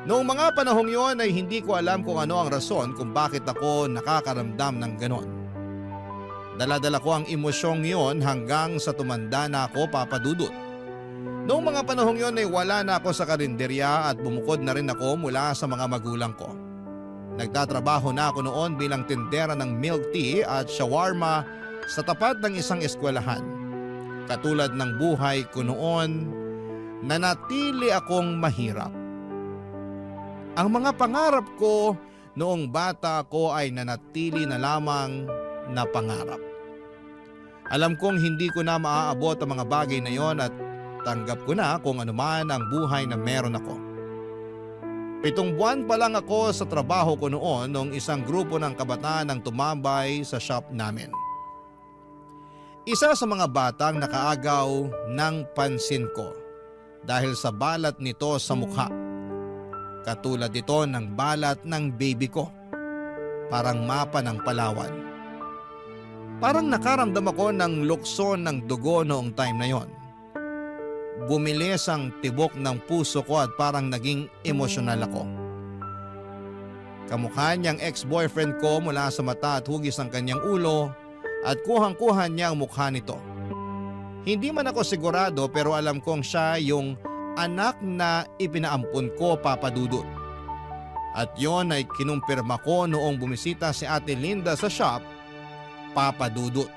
Noong mga panahong yon ay hindi ko alam kung ano ang rason kung bakit ako nakakaramdam ng ganon. Dala-dala ko ang emosyong yon hanggang sa tumanda na ako, Papa Dudut. Noong mga panahong yon ay wala na ako sa karinderya at bumukod na rin ako mula sa mga magulang ko. Nagtatrabaho na ako noon bilang tindera ng milk tea at shawarma sa tapat ng isang eskwelahan. Katulad ng buhay ko noon, nanatili akong mahirap. Ang mga pangarap ko noong bata ko ay nanatili na lamang na pangarap. Alam kong hindi ko na maaabot ang mga bagay na yon at tanggap ko na kung anuman ang buhay na meron ako. 7 buwan pa lang ako sa trabaho ko noon nung isang grupo ng kabataan ang tumambay sa shop namin. Isa sa mga batang nakaagaw ng pansin ko dahil sa balat nito sa mukha. Katulad ito ng balat ng baby ko. Parang mapa ng Palawan. Parang nakaramdam ako ng lukso ng dugo noong time na yon. Bumilis ang tibok ng puso ko at parang naging emosyonal ako. Kamukha niyang ex-boyfriend ko mula sa mata at hugis ng kanyang ulo at kuhang-kuha niya ang mukha nito. Hindi man ako sigurado pero alam kong siya yung anak na ipinaampun ko, Papa Dudut. At yon ay kinumpirma ko noong bumisita si Ate Linda sa shop, Papa Dudut.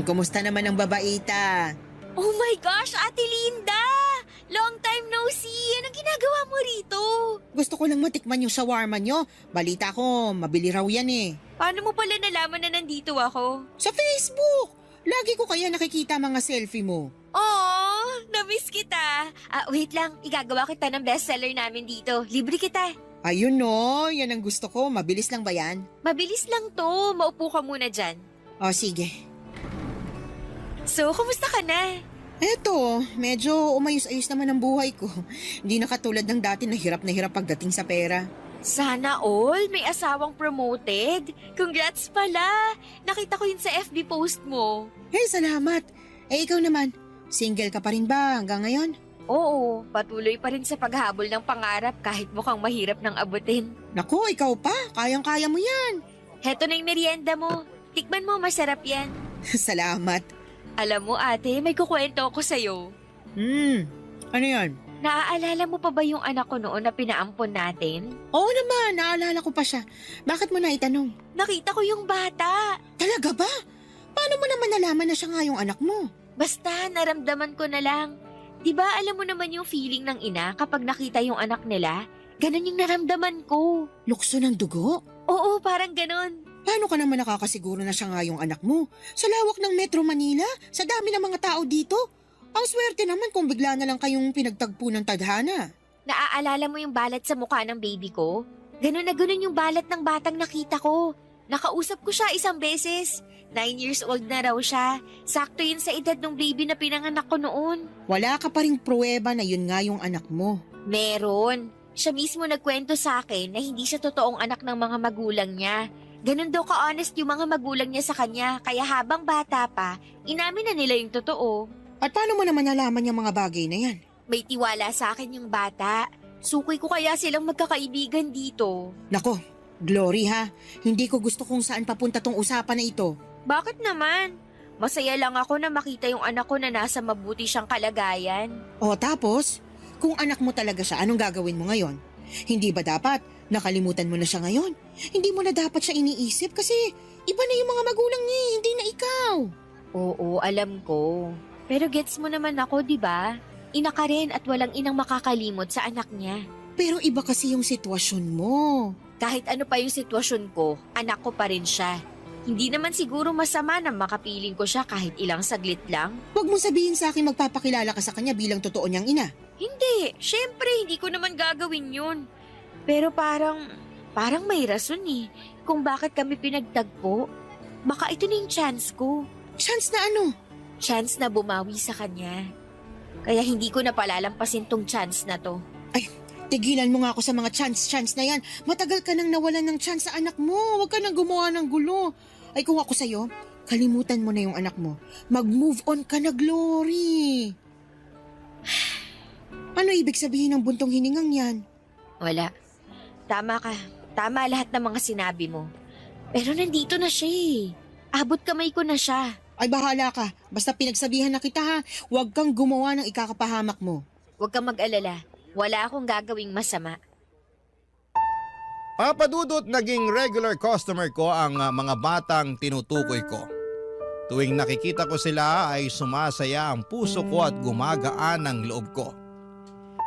Kumusta naman ang babaita? Oh my gosh, Ate Linda! Long time no see! Anong ginagawa mo rito? Gusto ko lang matikman yung shawarma nyo. Balita ko, mabili raw yan eh. Paano mo pala nalaman na nandito ako? Sa Facebook! Lagi ko kaya nakikita mga selfie mo. Oh, na-miss kita. Wait lang, igagawa kita ng bestseller namin dito. Libre kita. Ayun no, yan ang gusto ko. Mabilis lang ba yan? Mabilis lang to. Maupo ka muna dyan. O sige. So, kumusta ka na? Eto, medyo umayos-ayos naman ang buhay ko. Hindi na katulad ng dati na hirap pagdating sa pera. Sana all, may asawang promoted. Congrats pala. Nakita ko yun sa FB post mo. Hey, salamat. Eh, ikaw naman, single ka pa rin ba hanggang ngayon? Oo, patuloy pa rin sa paghabol ng pangarap kahit mukhang mahirap nang abutin. Naku, ikaw pa. Kayang-kaya mo yan. Heto na yung merienda mo. Tikman mo, masarap yan. Salamat. Alam mo ate, may kukwento ako sa'yo. Ano yan? Naaalala mo pa ba yung anak ko noon na pinaampon natin? Oo naman, naalala ko pa siya. Bakit mo na itanong? Nakita ko yung bata. Talaga ba? Paano mo naman nalaman na siya nga yung anak mo? Basta naramdaman ko na lang. Diba alam mo naman yung feeling ng ina kapag nakita yung anak nila? Ganon yung naramdaman ko. Lukso ng dugo? Oo, parang ganon. Paano ka naman nakakasiguro na siya nga yung anak mo? Sa lawak ng Metro Manila? Sa dami ng mga tao dito? Ang swerte naman kung bigla na lang kayong pinagtagpo ng tadhana. Naaalala mo yung balat sa mukha ng baby ko? Ganon na ganon yung balat ng batang nakita ko. Nakausap ko siya isang beses. 9 years old na raw siya. Sakto yun sa edad ng baby na pinanganak ko noon. Wala ka pa ring pruweba na yun nga yung anak mo. Meron. Siya mismo nagkwento sa akin na hindi siya totoong anak ng mga magulang niya. Ganon daw ka-honest yung mga magulang niya sa kanya, kaya habang bata pa, inamin na nila yung totoo. At paano mo naman nalaman yung mga bagay na yan? May tiwala sa akin yung bata. Sukoy ko kaya silang magkakaibigan dito. Nako, Glory ha, hindi ko gusto kung saan papunta tong usapan na ito. Bakit naman? Masaya lang ako na makita yung anak ko na nasa mabuti siyang kalagayan. O tapos, kung anak mo talaga siya, anong gagawin mo ngayon? Hindi ba dapat nakalimutan mo na siya ngayon? Hindi mo na dapat siya iniisip kasi iba na yung mga magulang niya, hindi na ikaw. Oo, alam ko. Pero gets mo naman ako, di ba? Ina ka rin at walang inang makakalimot sa anak niya. Pero iba kasi yung sitwasyon mo. Kahit ano pa yung sitwasyon ko, anak ko pa rin siya. Hindi naman siguro masama na makapiling ko siya kahit ilang saglit lang. Huwag mong sabihin sa akin magpapakilala ka sa kanya bilang totoo niyang ina. Hindi, syempre hindi ko naman gagawin yun. Pero parang may rason eh kung bakit kami pinagtagpo. Baka ito na yung chance ko. Chance na ano? Chance na bumawi sa kanya. Kaya hindi ko na palalampasin tong chance na to. Tigilan mo nga ako sa mga chance na yan. Matagal ka nang nawalan ng chance sa anak mo. Huwag ka nang gumawa ng gulo. Ay kung ako sa'yo, kalimutan mo na yung anak mo. Mag-move on ka na, Glory. Ano ibig sabihin ng buntong hiningang yan? Wala. Tama ka. Tama lahat ng mga sinabi mo. Pero nandito na siya eh. Abot kamay ko na siya. Ay bahala ka. Basta pinagsabihan na kita ha. Huwag kang gumawa ng ikakapahamak mo. Huwag kang mag-alala. Wala akong gagawing masama. Papadudot naging regular customer ko ang mga batang tinutukoy ko. Tuwing nakikita ko sila ay sumasaya ang puso ko at gumagaan ang loob ko.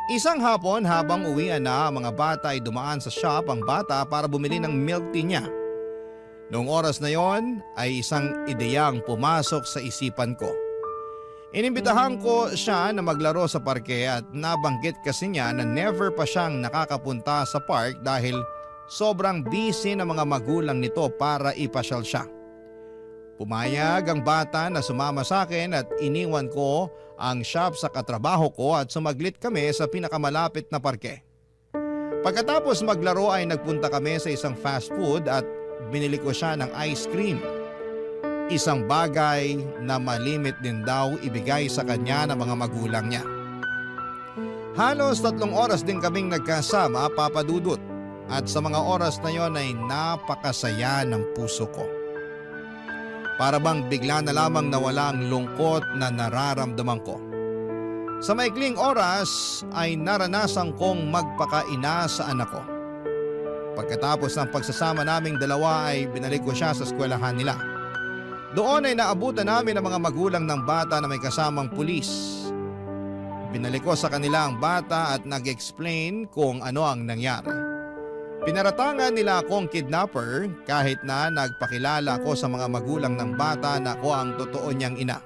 Isang hapon habang uwian na ang mga bata ay dumaan sa shop ang bata para bumili ng milk tea niya. Noong oras na yon ay isang ideyang pumasok sa isipan ko. Inimbitahan ko siya na maglaro sa parke at nabanggit kasi niya na never pa siyang nakakapunta sa park dahil sobrang busy ng mga magulang nito para ipasyal siya. Pumayag ang bata na sumama sa akin at iniwan ko ang shop sa katrabaho ko at sumaglit kami sa pinakamalapit na parke. Pagkatapos maglaro ay nagpunta kami sa isang fast food at binili ko siya ng ice cream. Isang bagay na malimit din daw ibigay sa kanya ng mga magulang niya. Halos 3 oras din kaming nagkasama, papadudot. At sa mga oras na yon ay napakasaya ng puso ko. Para bang bigla na lamang nawala ang lungkot na nararamdaman ko. Sa maikling oras ay naranasan kong magpakaina sa anak ko. Pagkatapos ng pagsasama naming dalawa ay binalik ko siya sa eskwelahan nila. Doon ay naabutan namin ang mga magulang ng bata na may kasamang pulis. Binalik ko sa kanila ang bata at nag-explain kung ano ang nangyari. Pinaratangan nila akong kidnapper kahit na nagpakilala ko sa mga magulang ng bata na ako ang totoo niyang ina.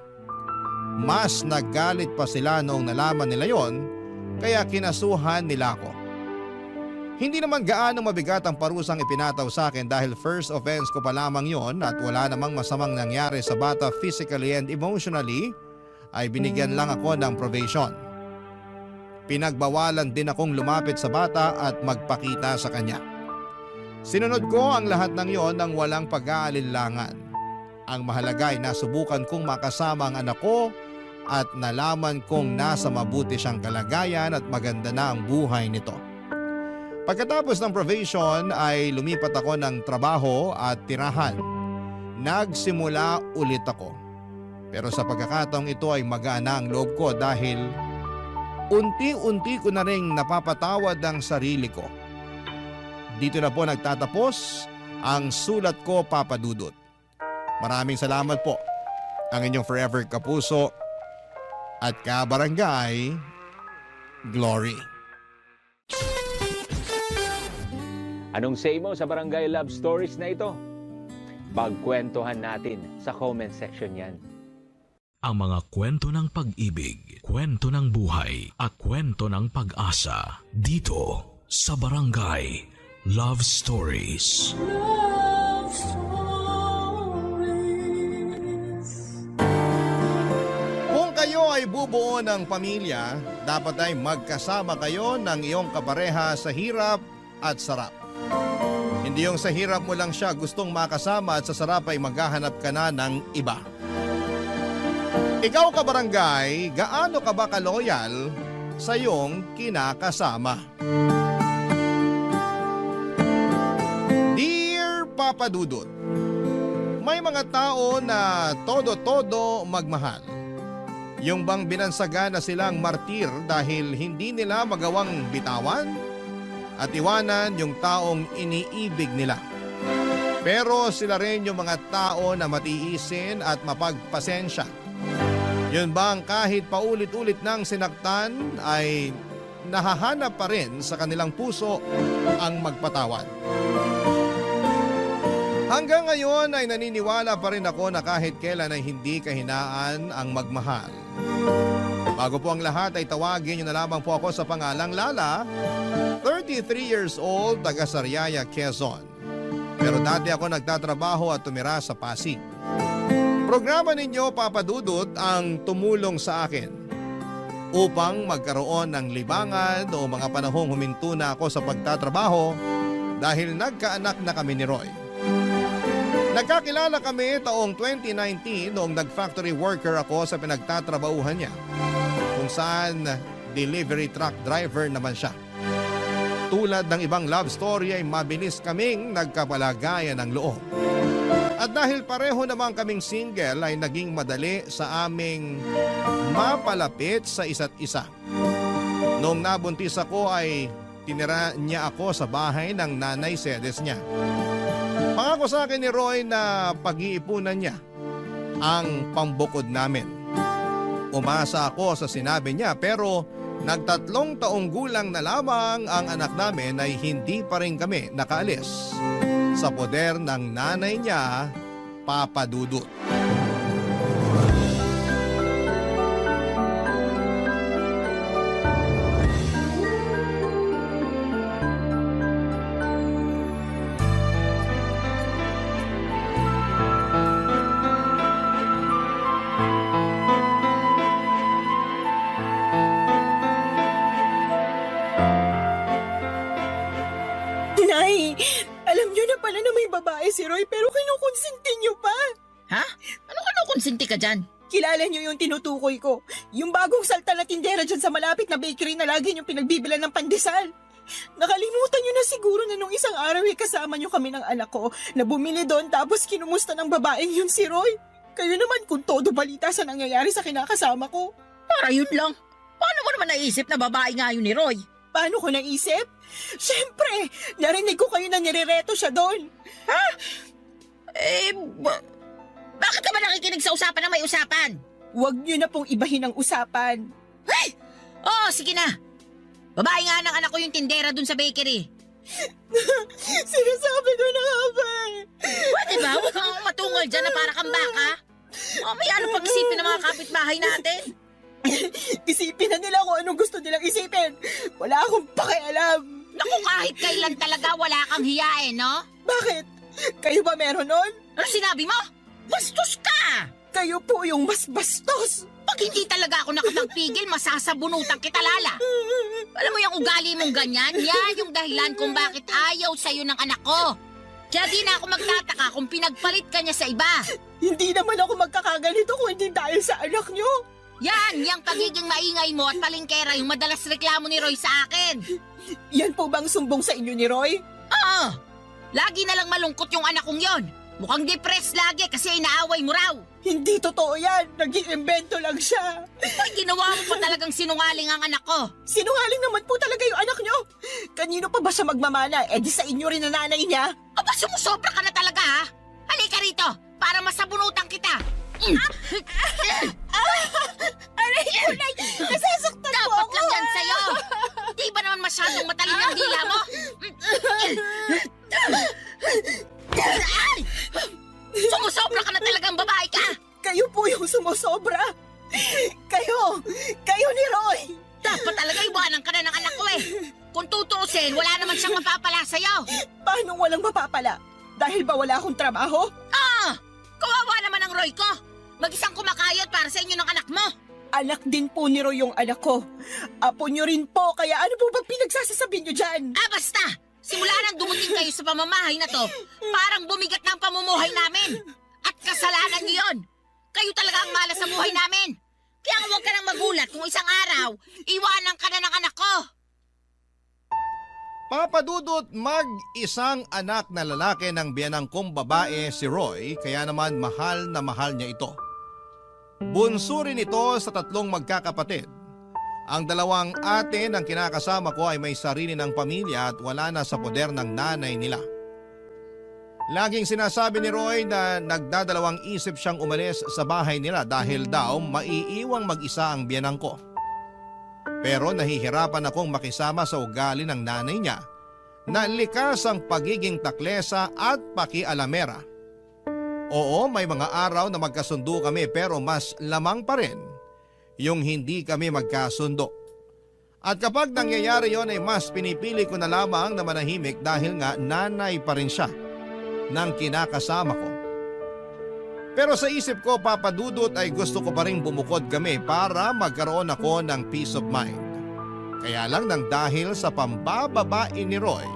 Mas naggalit pa sila noong nalaman nila yon, kaya kinasuhan nila ako. Hindi naman gaano mabigat ang parusang ipinataw sa akin dahil first offense ko pa lamang yon at wala namang masamang nangyari sa bata physically and emotionally, ay binigyan lang ako ng probation. Pinagbawalan din akong lumapit sa bata at magpakita sa kanya. Sinunod ko ang lahat ng yon nang walang pag-aalinlangan. Ang mahalaga ay nasubukan kong makasama ang anak ko at nalaman kong nasa mabuti siyang kalagayan at maganda na ang buhay nito. Pagkatapos ng probation ay lumipat ako ng trabaho at tirahan. Nagsimula ulit ako. Pero sa pagkakataong ito ay magaan ang loob ko dahil unti-unti ko na ring napapatawad ang sarili ko. Dito na po nagtatapos ang sulat ko, Papa Dudut. Maraming salamat po. Ang inyong forever kapuso at kabarangay, Glory. Anong say mo sa Barangay Love Stories na ito? Pagkwentuhan natin sa comment section yan. Ang mga kwento ng pag-ibig, kwento ng buhay, at kwento ng pag-asa dito sa Barangay Love Stories. Love Stories. Kung kayo ay bubuo ng pamilya, dapat ay magkasama kayo ng iyong kapareha sa hirap at sarap. Hindi yung sa hirap mo lang siya gustong makasama at sa sarap ay maghahanap ka na ng iba. Ikaw kabarangay, gaano ka ba kaloyal sa iyong kinakasama? Dear Papa Dudut, may mga tao na todo-todo magmahal. Yung bang binansaga na silang martir dahil hindi nila magawang bitawan at iwanan yung taong iniibig nila. Pero sila rin yung mga tao na matiisin at mapagpasensya. Yun bang kahit paulit-ulit nang sinaktan ay nahahanap pa rin sa kanilang puso ang magpatawad. Hanggang ngayon ay naniniwala pa rin ako na kahit kailan ay hindi kahinaan ang magmahal. Bago po ang lahat ay tawagin niyo na lamang po ako sa pangalang Lala, 33 years old, taga Sariaya, Quezon. Pero dati ako nagtatrabaho at tumira sa Pasig. Programa ninyo, Papa Dudut, ang tumulong sa akin upang magkaroon ng libangan o mga panahong huminto na ako sa pagtatrabaho dahil nagkaanak na kami ni Roy. Nagkakilala kami taong 2019 noong nag-factory worker ako sa pinagtatrabahuhan niya, kung saan delivery truck driver naman siya. Tulad ng ibang love story ay mabilis kaming nagkapalagayan ng loob. At dahil pareho naman kaming single ay naging madali sa aming mapalapit sa isa't isa. Noong nabuntis ako ay tinira niya ako sa bahay ng nanay sedes niya. Pangako sa akin ni Roy na pag-iipunan niya ang pambukod namin. Umasa ako sa sinabi niya pero nagtatlong taong gulang na lamang ang anak namin ay hindi pa rin kami nakaalis sa poder ng nanay niya, Papa Dudut. Nay, alam niyo na pala na may babae si Roy pero kinukonsinti niyo pa. Ha? Ano ka konsinti ka dyan? Kilala niyo yung tinutukoy ko. Yung bagong salta na tindera dyan sa malapit na bakery na lagi niyong pinagbibilan ng pandesal. Nakalimutan niyo na siguro na nung isang araw ay kasama niyo kami ng anak ko na bumili doon tapos kinumusta ng babaeng yun si Roy. Kayo naman kung todo balita sa nangyayari sa kinakasama ko. Para yun lang. Paano mo naman naisip na babae nga yun ni Roy? Paano ko naisip? Siyempre, narinig ko kayo na nirereto siya doon. Bakit ka ba makinig sa usapan na may usapan. Huwag niyo na pong ibahin ang usapan. Oo, sige na. Babae nga ng anak ko yung tindera dun sa bakery. Sinasabi ko na nga ba eh. Pwede ba? Huwag kang matungol dyan na para kang baka. May ano pag-isipin ng mga kapitbahay natin? Isipin na nila kung anong gusto nilang isipin. Wala akong pakialam. Naku, kahit kailan talaga wala kang hiyain, no? Bakit? Kayo ba meron nun? Ano sinabi mo? Bastos ka! Kayo po yung mas bastos. Pag hindi talaga ako nakapagpigil, masasabunutan kita, Lala. Alam mo yung ugali mong ganyan? Yan yung dahilan kung bakit ayaw sa'yo ng anak ko. Kaya di na ako magtataka kung pinagpalit ka niya sa iba. Hindi naman ako magkakaganito kung hindi dahil sa anak nyo. Yan, yung pagiging maingay mo at palingkera yung madalas reklamo ni Roy sa akin. Yan po bang sumbong sa inyo ni Roy? Oo, lagi na lang malungkot yung anak kong yon. Mukhang depressed lagi kasi inaaway mo raw. Hindi totoo yan. Nag-iimbento lang siya. Ay, ginawa mo pa talagang sinungaling ang anak ko. Sinungaling naman po talaga yung anak nyo. Kanino pa ba siya magmamana? Eh di sa inyo rin na nanay niya. Aba, sumusobra ka na talaga, ha? Halika rito, para masabunutan kita. Aray ko, Nay! Nasasaktan po Dapat ako! lang yan sa'yo. Di ba naman masyadong matalin ang dila mo? Ay! Sumusobra ka na talagang babae ka. Kayo po yung sumusobra. Kayo ni Roy. Dapat talaga iwanan ka na ng anak ko eh. Kung tutuusin, wala naman siyang mapapala sa'yo. Paano walang mapapala? Dahil ba wala akong trabaho? Kawawa naman ang Roy ko. Mag-isang kumakayod para sa inyo ng anak mo. Anak din po ni Roy yung anak ko. Apo nyo rin po, kaya ano po ba pinagsasasabi nyo dyan? Basta! Simula nang dumating kayo sa pamamahay na to, parang bumigat na ang pamumuhay namin. At kasalanan niyo yun. Kayo talaga ang malas sa buhay namin. Kaya huwag ka nang magulat kung isang araw, iwanan ka na ng anak ko. Papadudot mag-isang anak na lalaki ng biyanang kong babae si Roy, kaya naman mahal na mahal niya ito. Bunso rin ito sa 3 magkakapatid. Ang 2 ate ng kinakasama ko ay may sarili ng pamilya at wala na sa poder ng nanay nila. Laging sinasabi ni Roy na nagdadalawang isip siyang umalis sa bahay nila dahil daw maiiwang mag-isa ang biyanang ko. Pero nahihirapan akong makisama sa ugali ng nanay niya na likas ang pagiging taklesa at pakialamera. Oo, may mga araw na magkasundo kami pero mas lamang pa rin yung hindi kami magkasundo. At kapag nangyayari yon ay mas pinipili ko na lamang na manahimik dahil nga nanay pa rin siya ng kinakasama ko. Pero sa isip ko, papadudot, ay gusto ko pa rin bumukod kami para magkaroon ako ng peace of mind. Kaya lang nang dahil sa pambababae ni Roy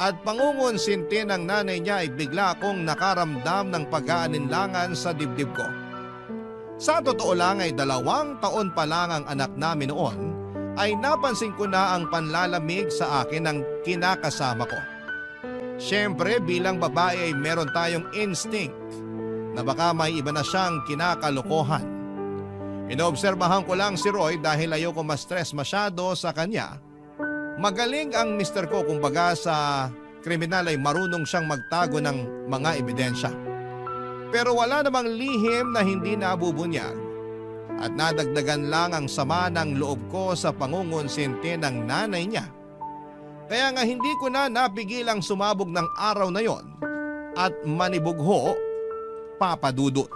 at pangungonsinti ng nanay niya ay bigla akong nakaramdam ng pag-aalinlangan sa dibdib ko. Sa totoo lang ay 2 taon pa lang ang anak namin noon ay napansin ko na ang panlalamig sa akin ng kinakasama ko. Siyempre bilang babae ay meron tayong instinct na baka may iba na siyang kinakalokohan. Inoobserbahan ko lang si Roy dahil ayoko ma-stress masyado sa kanya. Magaling ang mister ko, kumbaga sa kriminal ay marunong siyang magtago ng mga ebidensya. Pero wala namang lihim na hindi nabubunyag at nadagdagan lang ang sama ng loob ko sa pangungonsinti ng nanay niya. Kaya nga hindi ko na napigilang sumabog ng araw na yon at manibugho, papadudot.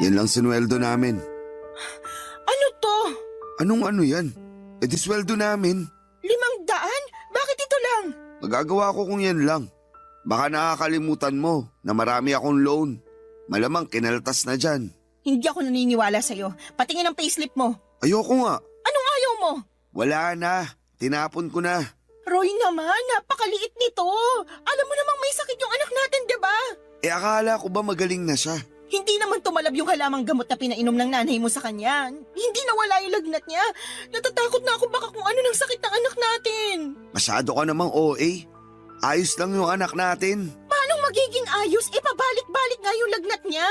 Yan lang sinweldo namin. Ano to? Anong ano yan? E di sweldo namin. 500? Bakit ito lang? Magagawa ko kung yan lang. Baka nakakalimutan mo na marami akong loan. Malamang kinaltas na dyan. Hindi ako naniniwala sa'yo. Patingin ang payslip mo. Ayoko nga. Anong ayaw mo? Wala na. Tinapon ko na. Roy naman, napakaliit nito. Alam mo namang may sakit yung anak natin, di ba? Akala ko ba magaling na siya? Hindi naman tumalab yung halamang gamot na pinainom ng nanay mo sa kanya. Hindi nawala yung lagnat niya. Natatakot na ako baka kung ano ng sakit ng anak natin. Masyado ka namang OA. Ayos lang yung anak natin. Paano magiging ayos? Pabalik-balik nga yung lagnat niya.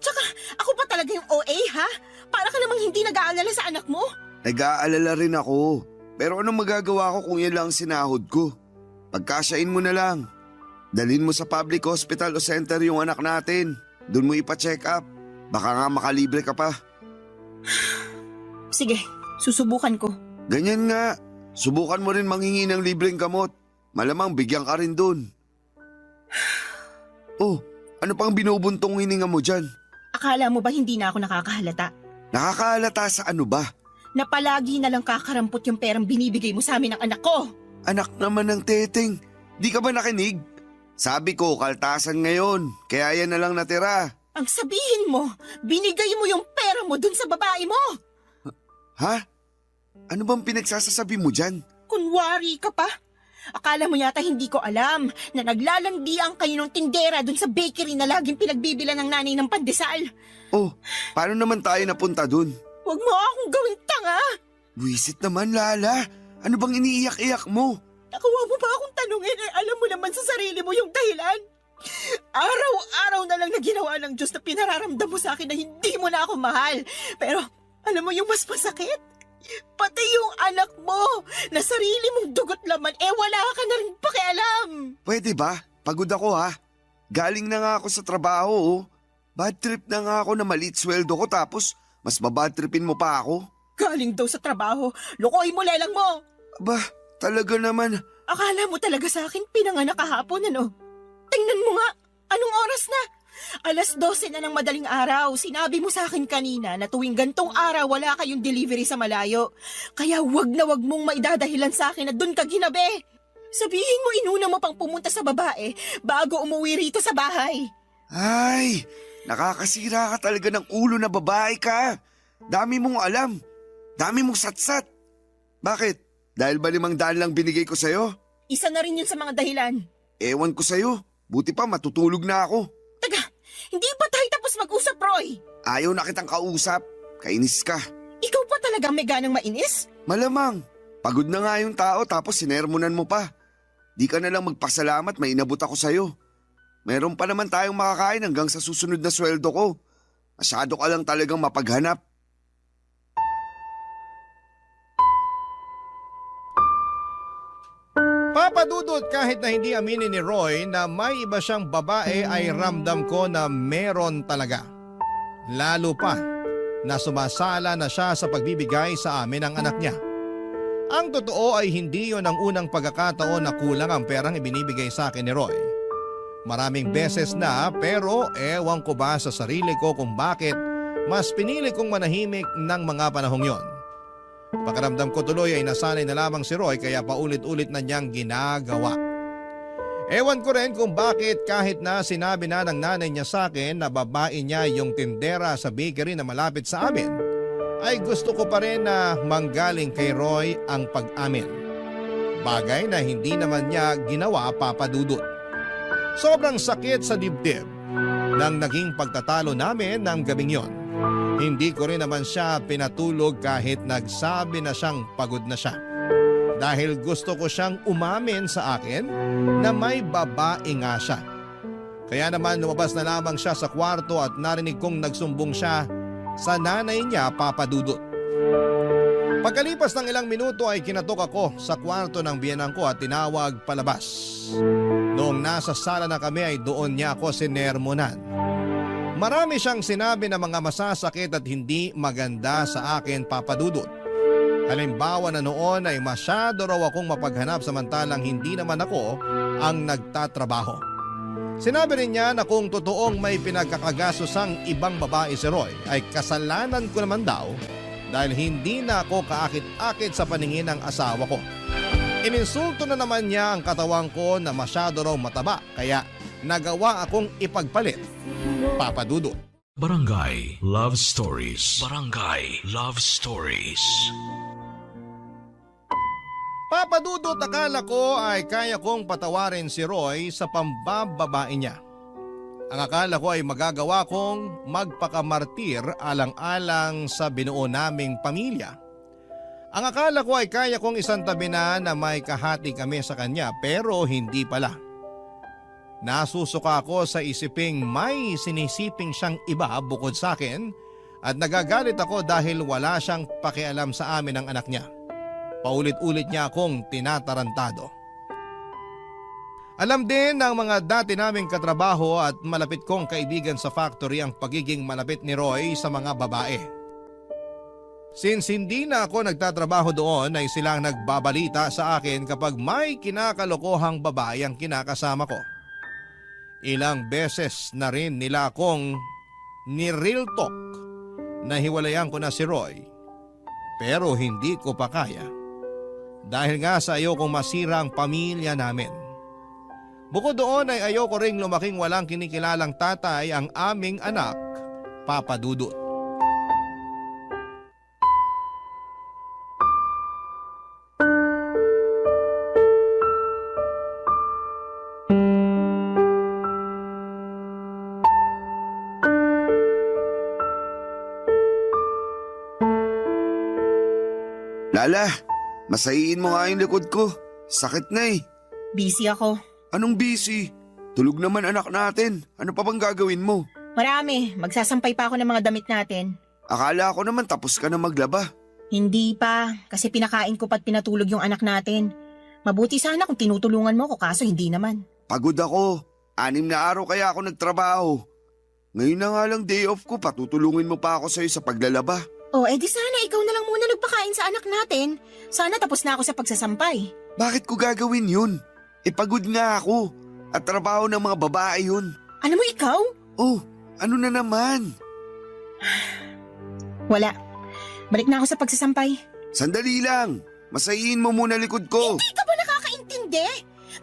Tsaka, ako pa talaga yung OA, ha? Para ka namang hindi nag-aalala sa anak mo. Nag-aalala rin ako. Pero anong magagawa ko kung yan lang ang sinahod ko? Pagkasyain mo na lang. Dalhin mo sa public hospital o center yung anak natin. Doon mo ipa-check up. Baka nga makalibre ka pa. Sige, susubukan ko. Ganyan nga. Subukan mo rin manghingi ng libreng gamot. Malamang bigyan ka rin doon. Oh, ano pang binubuntong hininga mo dyan? Akala mo ba hindi na ako nakakahalata? Nakakahalata sa ano ba? Na palagi na lang kakarampot yung perang binibigay mo sa amin ng anak ko. Anak naman ng teteng. Di ka ba nakinig? Sabi ko, kaltasan ngayon. Kaya yan na lang natira. Ang sabihin mo, binigay mo yung pera mo dun sa babae mo. Ha? Ano bang pinagsasasabi mo dyan? Kunwari ka pa. Akala mo yata hindi ko alam na naglalandian kayo ng tindera dun sa bakery na laging pinagbibilan ng nanay ng pandesal. Oh, paano naman tayo napunta dun? Huwag mo akong gawing tanga. Buwisit naman, Lala. Ano bang iniiyak-iyak mo? Nakuha mo ba akong tanungin alam mo naman sa sarili mo yung dahilan? Araw-araw na lang na ginawa ng Diyos na pinararamdam mo sa akin na hindi mo na ako mahal. Pero alam mo yung mas masakit? Pati yung anak mo na sarili mong dugot laman wala ka na rin pakialam. Pwede ba? Pagod ako ha. Galing na nga ako sa trabaho oh. Bad trip na nga ako na maliit sweldo ko tapos mas babad tripin mo pa ako. Galing daw sa trabaho, lukoy mo lelang mo. Aba, talaga naman. Akala mo talaga sa akin pinanganak kahapon ano? Tingnan mo nga, anong oras na? 12:00 na ng madaling araw. Sinabi mo sa akin kanina na tuwing gantong araw wala kayong delivery sa malayo. Kaya wag na wag mong maidadahilan sa akin na dun ka ginabi. Sabihin mo inuna mo pang pumunta sa babae bago umuwi rito sa bahay. Ay, nakakasira ka talaga ng ulo na babae ka. Dami mong alam. Dami mong satsat. Bakit? Dahil ba 500 lang binigay ko sa'yo? Isa na rin yun sa mga dahilan. Ewan ko sa'yo. Buti pa matutulog na ako. Taga, hindi pa tayo tapos mag-usap, Roy. Ayaw na kitang kausap. Kainis ka. Ikaw pa talaga may ganang mainis? Malamang. Pagod na nga yung tao tapos sinermonan mo pa. Di ka na lang magpasalamat may inabot ako sa'yo. Meron pa naman tayong makakain hanggang sa susunod na sweldo ko. Masyado ka lang talagang mapaghanap. Papadudot kahit na hindi aminin ni Roy na may iba siyang babae ay ramdam ko na meron talaga. Lalo pa na sumasala na siya sa pagbibigay sa amin ng anak niya. Ang totoo ay hindi yon ang unang pagkakataon na kulang ang perang ibinibigay sa akin ni Roy. Maraming beses na pero ewan ko ba sa sarili ko kung bakit mas pinili kong manahimik ng mga panahong yon. Pakiramdam ko tuloy ay nasanay na lamang si Roy kaya paulit-ulit na niyang ginagawa. Ewan ko rin kung bakit kahit na sinabi na ng nanay niya sa akin na babae niya yung tindera sa bakery na malapit sa amin, ay gusto ko pa rin na manggaling kay Roy ang pag-amin. Bagay na hindi naman niya ginawa, Papa Dudut. Sobrang sakit sa dibdib nang naging pagtatalo namin ng gabing yon. Hindi ko rin naman siya pinatulog kahit nagsabi na siyang pagod na siya. Dahil gusto ko siyang umamin sa akin na may babae nga siya. Kaya naman lumabas na lamang siya sa kwarto at narinig kong nagsumbong siya sa nanay niya, Papa Dudut. Pagkalipas ng ilang minuto ay kinatok ako sa kwarto ng biyenan ko at tinawag palabas. Noong nasa sala na kami ay doon niya ako sinermonan. Marami siyang sinabi na mga masasakit at hindi maganda sa akin, Papa Dudut. Halimbawa na noon ay masyado raw akong mapaghanap samantalang hindi naman ako ang nagtatrabaho. Sinabi rin niya na kung totoong may pinagkakagasosang ibang babae si Roy ay kasalanan ko naman daw dahil hindi na ako kaakit-akit sa paningin ng asawa ko. Ininsulto na naman niya ang katawan ko na masyado raw mataba kaya nagawa akong ipagpalit, Papa Dudut. Barangay Love Stories. Barangay Love Stories. Papa Dudut, akala ko ay kaya kong patawarin si Roy sa pambababae niya. Ang akala ko ay magagawa kong magpakamartir alang-alang sa binuo naming pamilya. Ang akala ko ay kaya kong isantabi na may kahati kami sa kanya pero hindi pala. Nasusuka ako sa isiping may sinisiping siyang iba bukod sa akin at nagagalit ako dahil wala siyang pakialam sa amin ng anak niya. Paulit-ulit niya akong tinatarantado. Alam din ng mga dati naming katrabaho at malapit kong kaibigan sa factory ang pagiging malapit ni Roy sa mga babae. Since hindi na ako nagtatrabaho doon ay silang nagbabalita sa akin kapag may kinakalokohang babae ang kinakasama ko. Ilang beses na rin nila akong ni-real talk na hiwalayan ko na si Roy. Pero hindi ko pa kaya. Dahil nga sa ayokong masira ang pamilya namin. Bukod doon ay ayoko ring lumaking walang kinikilalang tatay ang aming anak, Papa Dudut. Lala, masahiin mo nga yung likod ko. Sakit na eh. Busy ako. Anong busy? Tulog naman anak natin. Ano pa bang gagawin mo? Marami. Magsasampay pa ako ng mga damit natin. Akala ko naman tapos ka na maglaba. Hindi pa. Kasi pinakain ko pa't pinatulog yung anak natin. Mabuti sana kung tinutulungan mo ko kaso hindi naman. Pagod ako. 6 na araw kaya ako nagtrabaho. Ngayon na nga lang day off ko, patutulungin mo pa ako sa'yo sa paglalaba. Oh, edi sana ikaw na lang muna nagpakain sa anak natin. Sana tapos na ako sa pagsasampay. Bakit ko gagawin yun? Pagod nga ako. At trabaho ng mga babae yun. Alam mo ikaw? Oh, ano na naman? Wala. Balik na ako sa pagsasampay. Sandali lang. Masahiin mo muna likod ko. Hindi ka ba nakakaintindi?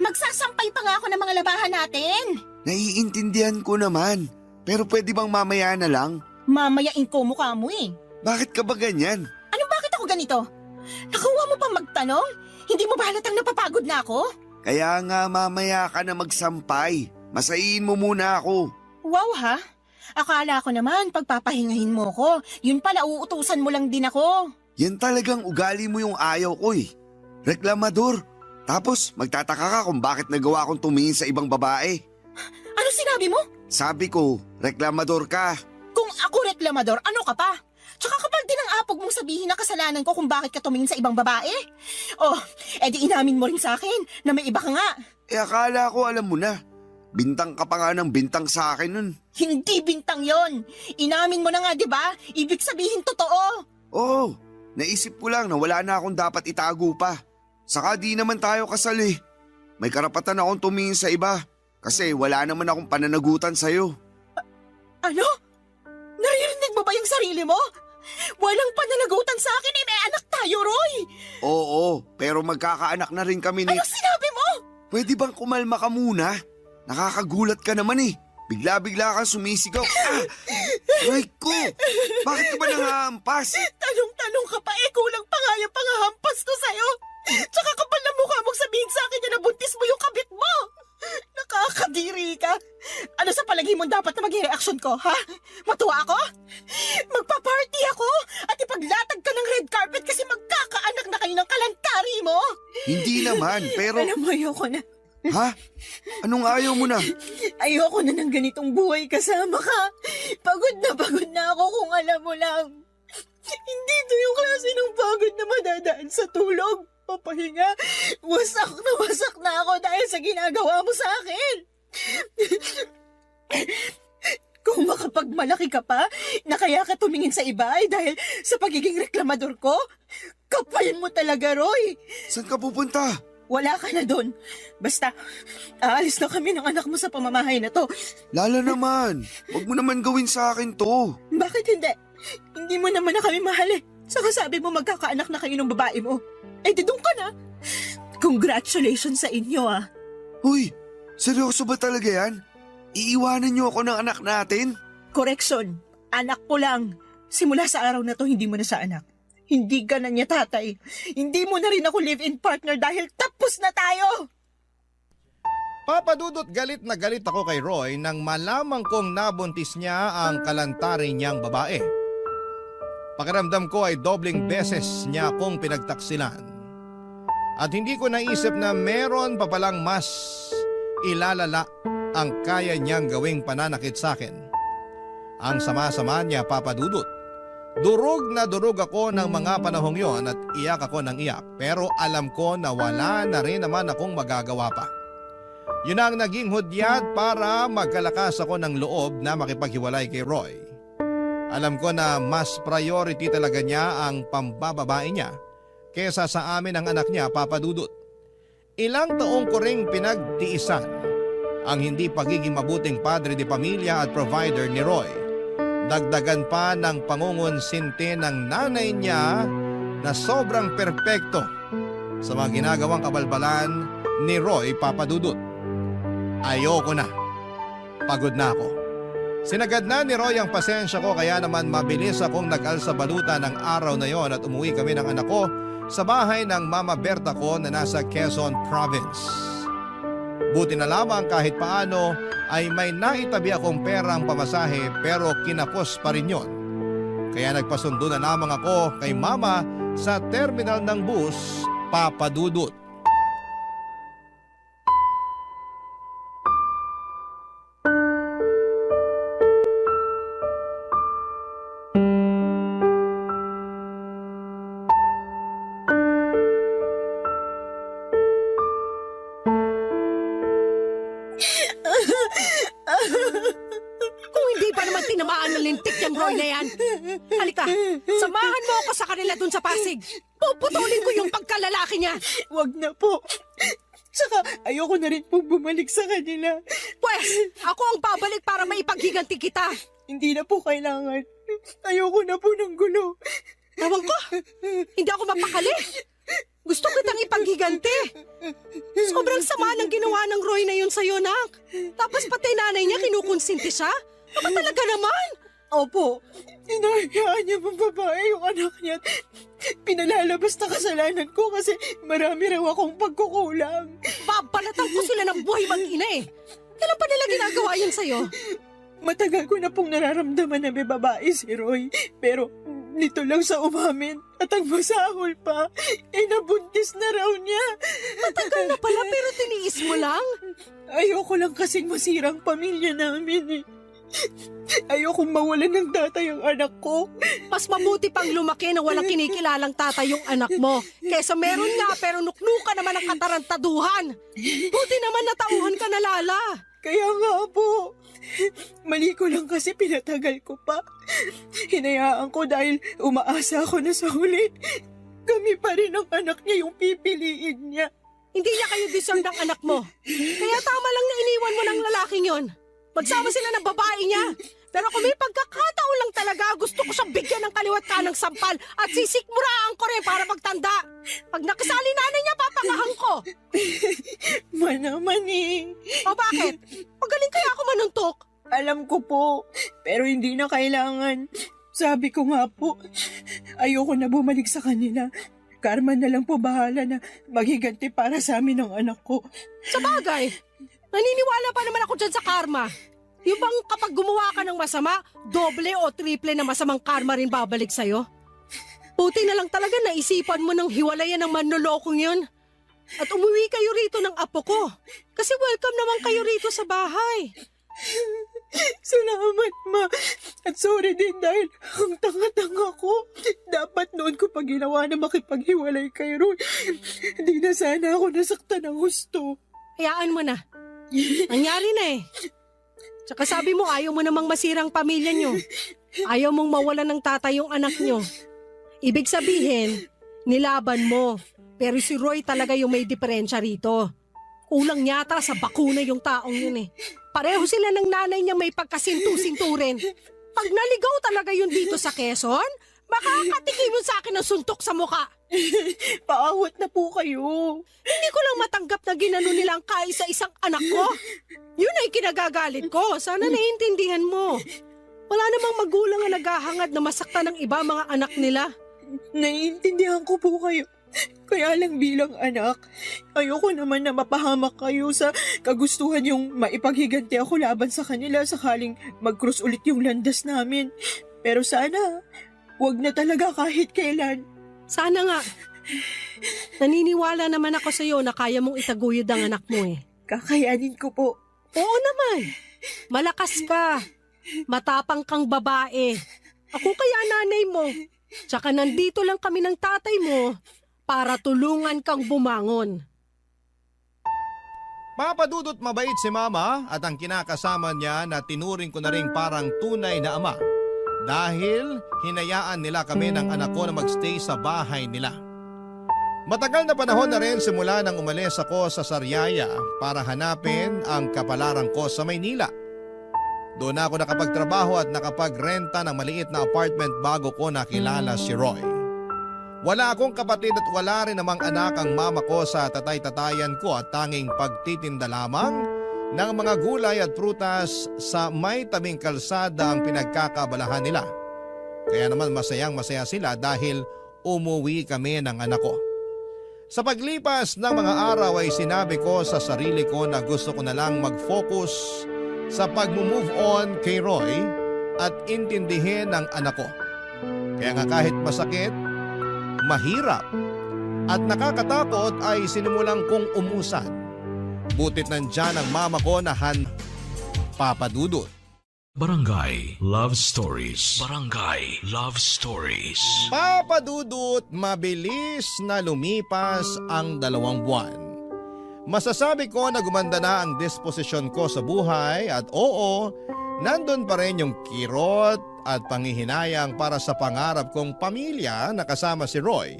Magsasampay pa nga ako ng mga labahan natin. Naiintindihan ko naman. Pero pwede bang mamaya na lang? Mamayain ko mukha mo eh. Bakit ka ba ganyan? Anong bakit ako ganito? Nakuha mo pa magtanong? Hindi mo ba halatang napapagod na ako? Kaya nga mamaya ka na magsampay. Masahiin mo muna ako. Wow ha? Akala ko naman pagpapahingahin mo ko. Yun pala uutusan mo lang din ako. Yan talagang ugali mo yung ayaw ko eh. Reklamador. Tapos magtataka ka kung bakit nagawa kong tumingin sa ibang babae. Ano sinabi mo? Sabi ko, reklamador ka. Kung ako reklamador, ano ka pa? Tsaka kapal din ang apog mong sabihin na kasalanan ko kung bakit ka tumingin sa ibang babae. Oh, edi inamin mo rin sa akin na may iba ka nga. Akala ko alam mo na. Bintang ka pa nga ng bintang sa akin nun. Hindi bintang yon. Inamin mo na nga, di ba? Ibig sabihin totoo. Oo, naisip ko lang na wala na akong dapat itago pa. Saka di naman tayo kasal eh. May karapatan akong tumingin sa iba. Kasi wala naman akong pananagutan sa'yo. Ano? Naririnig mo ba yung sarili mo? Walang pananagutan sa akin eh, may anak tayo, Roy! Oo, pero magkakaanak na rin kami ni... Ano sinabi mo? Pwede bang kumalma ka muna? Nakakagulat ka naman eh. Bigla-bigla kang sumisigaw. Ah! Aray ko! Bakit ka ba nangahampas? Tanong-tanong ka pa eh, kulang pa nga yung pangahampas ko sa'yo. Tsaka kapal na mukha mong sabihin sa akin na nabuntis mo yung kabit mo. Nakakadiri ka. Ano sa palagi mo dapat na maging reaksyon ko, ha? Matuwa ako? Magpa-party ako at ipaglatag ka ng red carpet kasi magkakaanak na kayo ng kalantari mo? Hindi naman, pero... Alam mo, ayoko na. Ha? Anong ayaw mo na? Ayoko na ng ganitong buhay kasama ka. Pagod na ako kung alam mo lang. Hindi ito yung klase ng pagod na madadaan sa tulog. Papahinga. Wasak na ako dahil sa ginagawa mo sa akin. Kung makapagmalaki ka pa, na kaya ka tumingin sa iba ay dahil sa pagiging reklamador ko, kapal mo talaga, Roy. Saan ka pupunta? Wala ka na doon. Basta, aalis na kami ng anak mo sa pamamahay na to. Lala naman, huwag mo naman gawin sa akin to. Bakit hindi? Hindi mo naman na kami mahal eh. Saka sabi mo magkakaanak na kayo ng babae mo. Eh di doon ka na. Congratulations sa inyo ah. Uy, seryoso ba talaga yan? Iiwanan niyo ako ng anak natin? Correction, anak ko lang. Simula sa araw na to, hindi mo na sa anak. Hindi ka na niya tatay. Hindi mo na rin ako live-in partner dahil tapos na tayo. Papa Dudut, galit na galit ako kay Roy nang malamang kong nabuntis niya ang kalantari niyang babae. Pakiramdam ko ay dobling beses niya akong pinagtaksilan. At hindi ko naisip na meron pa palang mas ilalala ang kaya niyang gawing pananakit sa akin. Ang sama-sama niya, Papa Dudut. Durog na durog ako ng mga panahong yon at iyak ako ng iyak, pero alam ko na wala na rin naman akong magagawa pa. Yun ang naging hudyat para magkalakas ako ng loob na makipaghiwalay kay Roy. Alam ko na mas priority talaga niya ang pambababae niya kesa sa amin ang anak niya, Papa Dudut. Ilang taong ko ring pinagtiisan ang hindi pagiging mabuting padre de pamilya at provider ni Roy. Dagdagan pa ng pangungonsinti ng nanay niya na sobrang perpekto sa mga ginagawang kabalbalan ni Roy, Papa Dudut. Ayoko na. Pagod na ako. Sinagad na ni Roy ang pasensya ko kaya naman mabilis akong nag-alsa baluta ng araw na yon at umuwi kami ng anak ko sa bahay ng Mama Berta ko na nasa Quezon Province. Buti na lamang kahit paano ay may naitabi akong perang pamasahe pero kinapos pa rin yon. Kaya nagpasundo na lamang ako kay Mama sa terminal ng bus, Papa Dudut. Kung hindi pa naman tinamaan ng lintik yung Roy na yan. Halika, samahan mo ako sa kanila dun sa Pasig. Puputulin ko yung pagkalalaki niya. Wag na po. Saka ayoko na rin pong bumalik sa kanila. Pwes, ako ang babalik para maipaghiganti kita. Hindi na po kailangan. Ayoko na po ng gulo. Tawang ko, hindi ako mapakali. Gusto kitang ipaghiganti. Sobrang sama ng ginawa ng Roy na yun sa'yo, nak. Tapos pati nanay niya kinukonsinti siya. Ano talaga naman? Opo, inahayaan niya ng babae yung anak niya. Pinalalabas na kasalanan ko kasi marami raw akong pagkukulang. Babalatan ko sila ng buhay mag-ina eh. Kailan pa nila ginagawa yun sa'yo? Matagal ko na pong nararamdaman na may babae si Roy. Pero nito lang sa umamin at ang masahol pa, nabuntis na raw niya. Matagal na pala pero tiniis mo lang. Ayoko lang kasing masirang pamilya namin eh. Ayokong mawalan ng tatay ang anak ko. Mas mabuti pang lumaki na walang kinikilalang tatay yung anak mo. Kesa meron nga pero nuknuka naman ang katarantaduhan. Buti naman natauhan ka na, Lala. Kaya nga po. Mali ko lang kasi pinatagal ko pa. Hinayaan ko dahil umaasa ako na sa huli. Kami pa rin ang anak niya yung pipiliin niya. Hindi niya kayo deserve ng anak mo. Kaya tama lang na iniwan mo ng lalaking yon. Magsama sila ng babae niya. Pero kung may pagkakataon lang talaga, gusto ko siyang bigyan ng kaliwat kanang sampal at sisikmuraan ko rin para magtanda. Pag nakasali nanay niya, papakahan ko. Manaman eh. O bakit? Magaling kaya ako manuntok? Alam ko po, pero hindi na kailangan. Sabi ko nga po, ayoko na bumalik sa kanila. Karma na lang po bahala na maghiganti para sa amin ng anak ko. Sa bagay, naniniwala pa naman ako dyan sa karma. Yung bang kapag gumawa ka ng masama, doble o triple na masamang karma rin babalik sa'yo? Buti na lang talaga naisipan mo ng hiwalayan ng manlolokong yun. At umuwi kayo rito ng apo ko. Kasi welcome naman kayo rito sa bahay. Salamat, Ma. At sorry din dahil ang tanga-tanga ko. Dapat noon ko pa ginawa na makipaghiwalay kay Roy. Hindi na sana ako nasaktan ng gusto. Hayaan mo na. Nangyari na eh. Tsaka sabi mo ayaw mo namang masirang pamilya nyo. Ayaw mong mawalan ng tatay yung anak nyo. Ibig sabihin, nilaban mo. Pero si Roy talaga yung may diferensya rito. Kulang yata sa bakuna yung taong yun eh. Pareho sila ng nanay niya may pagkasintu-sinturin. Pag naligaw talaga yun dito sa Quezon, makakatikim yun sa akin ng suntok sa muka. Paawat na po kayo. Hindi ko lang matanggap na ginano nilang kaisa-isang anak ko. Yun ay kinagagalit ko. Sana naiintindihan mo. Wala namang magulang na naghahangad na masaktan ng iba mga anak nila. Naiintindihan ko po kayo. Kaya lang bilang anak, ayoko naman na mapahamak kayo sa kagustuhan yung maipaghiganti ako laban sa kanila sakaling mag-cross ulit yung landas namin. Pero sana, Huwag na talaga kahit kailan. Sana nga. Naniniwala naman ako sa'yo na kaya mong itaguyod ang anak mo eh. Kakayanin ko po. Oo naman. Malakas ka. Matapang kang babae. Ako kaya nanay mo. Tsaka nandito lang kami ng tatay mo para tulungan kang bumangon. Papadudot mabait si Mama at ang kinakasama niya na tinuring ko na rin parang tunay na ama. Dahil hinayaan nila kami ng anak ko na magstay sa bahay nila. Matagal na panahon na rin simula nang umalis ako sa Sariaya para hanapin ang kapalaran ko sa Maynila. Doon ako nakapagtrabaho at nakapagrenta ng maliit na apartment bago ko nakilala si Roy. Wala akong kapatid at wala rin namang anak ang mama ko sa tatay-tatayan ko at tanging pagtitinda lamang ng mga gulay at prutas sa may tabing kalsada ang pinagkakabalahan nila. Kaya naman masayang-masaya sila dahil umuwi kami ng anak ko. Sa paglipas ng mga araw ay sinabi ko sa sarili ko na gusto ko na lang mag-focus sa pag-move on kay Roy at intindihin ang anak ko. Kaya nga kahit masakit, mahirap at nakakatakot ay sinimulang kong umusan. Butit nandyan ang mama ko na Papadudot. Barangay Love Stories. Barangay Love Stories. Papadudot, mabilis na lumipas ang 2 buwan. Masasabi ko na gumanda na ang disposisyon ko sa buhay at oo, nandun pa rin yung kirot at panghihinayang para sa pangarap kong pamilya na kasama si Roy.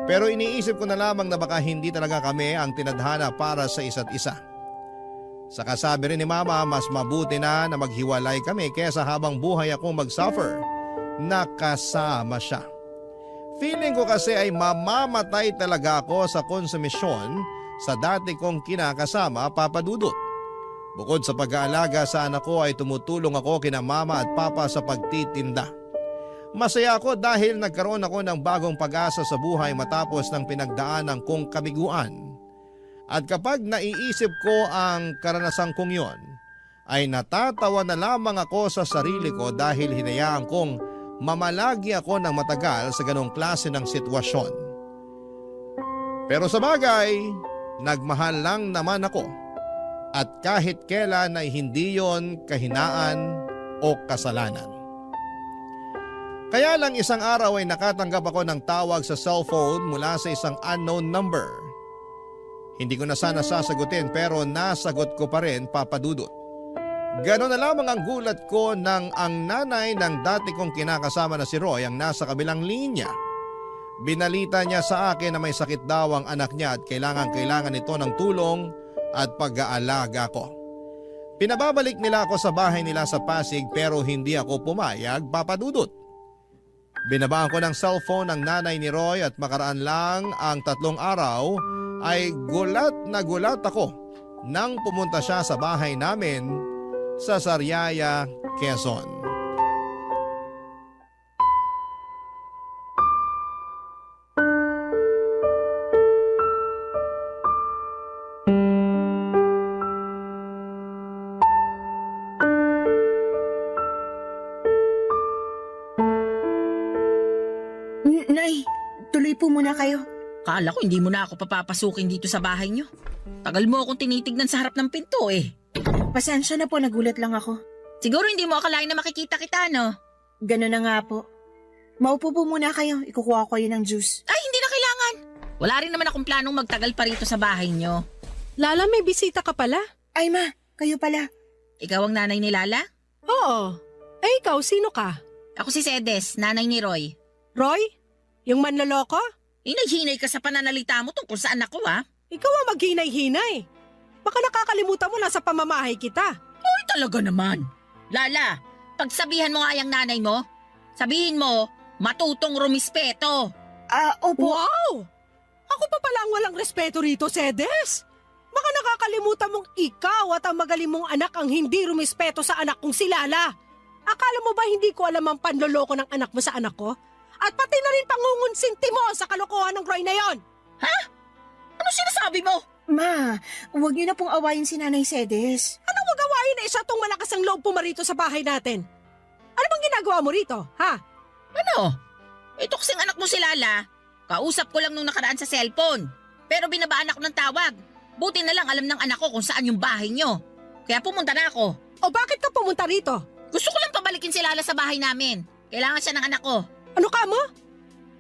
Pero iniisip ko na lamang na baka hindi talaga kami ang tinadhana para sa isa't isa. Saka sabi rin ni Mama, mas mabuti na maghiwalay kami kesa habang buhay akong mag-suffer. Nakasama siya. Feeling ko kasi ay mamamatay talaga ako sa konsumisyon sa dati kong kinakasama, Papadudot. Bukod sa pag-aalaga sa anak ko ay tumutulong ako kina Mama at Papa sa pagtitinda. Masaya ako dahil nagkaroon ako ng bagong pag-asa sa buhay matapos ng pinagdaanan kong kabiguan. At kapag naiisip ko ang karanasan kong yon, ay natatawa na lamang ako sa sarili ko dahil hinayaan kong mamalagi ako ng matagal sa ganong klase ng sitwasyon. Pero sa bagay, nagmahal lang naman ako. At kahit kailan ay hindi yon kahinaan o kasalanan. Kaya lang isang araw ay nakatanggap ako ng tawag sa cellphone mula sa isang unknown number. Hindi ko na sana sasagutin pero nasagot ko pa rin, Papadudot. Ganon na lamang ang gulat ko nang ang nanay ng dati kong kinakasama na si Roy ang nasa kabilang linya. Binalita niya sa akin na may sakit daw ang anak niya at kailangan nito ng tulong at pag-aalaga ko. Pinababalik nila ako sa bahay nila sa Pasig pero hindi ako pumayag, Papadudot. Binabaan ko ng cellphone ang nanay ni Roy at makaraan lang ang 3 araw ay gulat na gulat ako nang pumunta siya sa bahay namin sa Sariaya, Quezon. Nay, tuloy po muna kayo. Kala ko hindi mo na ako papapasukin dito sa bahay nyo. Tagal mo akong tinitignan sa harap ng pinto eh. Pasensya na po, nagulat lang ako. Siguro hindi mo akalain na makikita kita, no? Ganun na nga po. Maupo po muna kayo, ikukuha ko kayo ng juice. Ay, hindi na kailangan. Wala rin naman akong planong magtagal pa rito sa bahay nyo. Lala, may bisita ka pala? Ay ma, kayo pala. Ikaw ang nanay ni Lala? Oo. Eh ikaw, sino ka? Ako si Sedes, nanay ni Roy. Roy? Yung manloloko? Hinay-hinay ka sa pananalita mo tungkol sa anak ko, ha? Ikaw ang maghinay-hinay. Baka nakakalimutan mo na sa pamamahay kita. Ay, talaga naman. Lala, pagsabihan mo nga yung nanay mo, sabihin mo, matutong rumispeto. Opo. Wow! Ako pa pala ang walang respeto rito, Sedes. Baka nakakalimutan mong ikaw at ang magaling mong anak ang hindi rumispeto sa anak kong si Lala. Akala mo ba hindi ko alam ang panloloko ng anak mo sa anak ko? At pati na rin pangungunsinti mo sa kalokohan ng Roy na yon. Ha? Ano sinasabi mo? Ma, huwag niyo na pong awayin si Nanay Sedes. Ano mo gawain na isa tong malakas ang loob pumarito sa bahay natin? Ano bang ginagawa mo rito, ha? Ano? Ito kasing anak mo si Lala. Kausap ko lang nung nakaraan sa cellphone. Pero binabaan ako ng tawag. Buti na lang alam ng anak ko kung saan yung bahay nyo. Kaya pumunta na ako. O bakit ka pumunta rito? Gusto ko lang pabalikin si Lala sa bahay namin. Kailangan siya ng anak ko. Ano ka mo?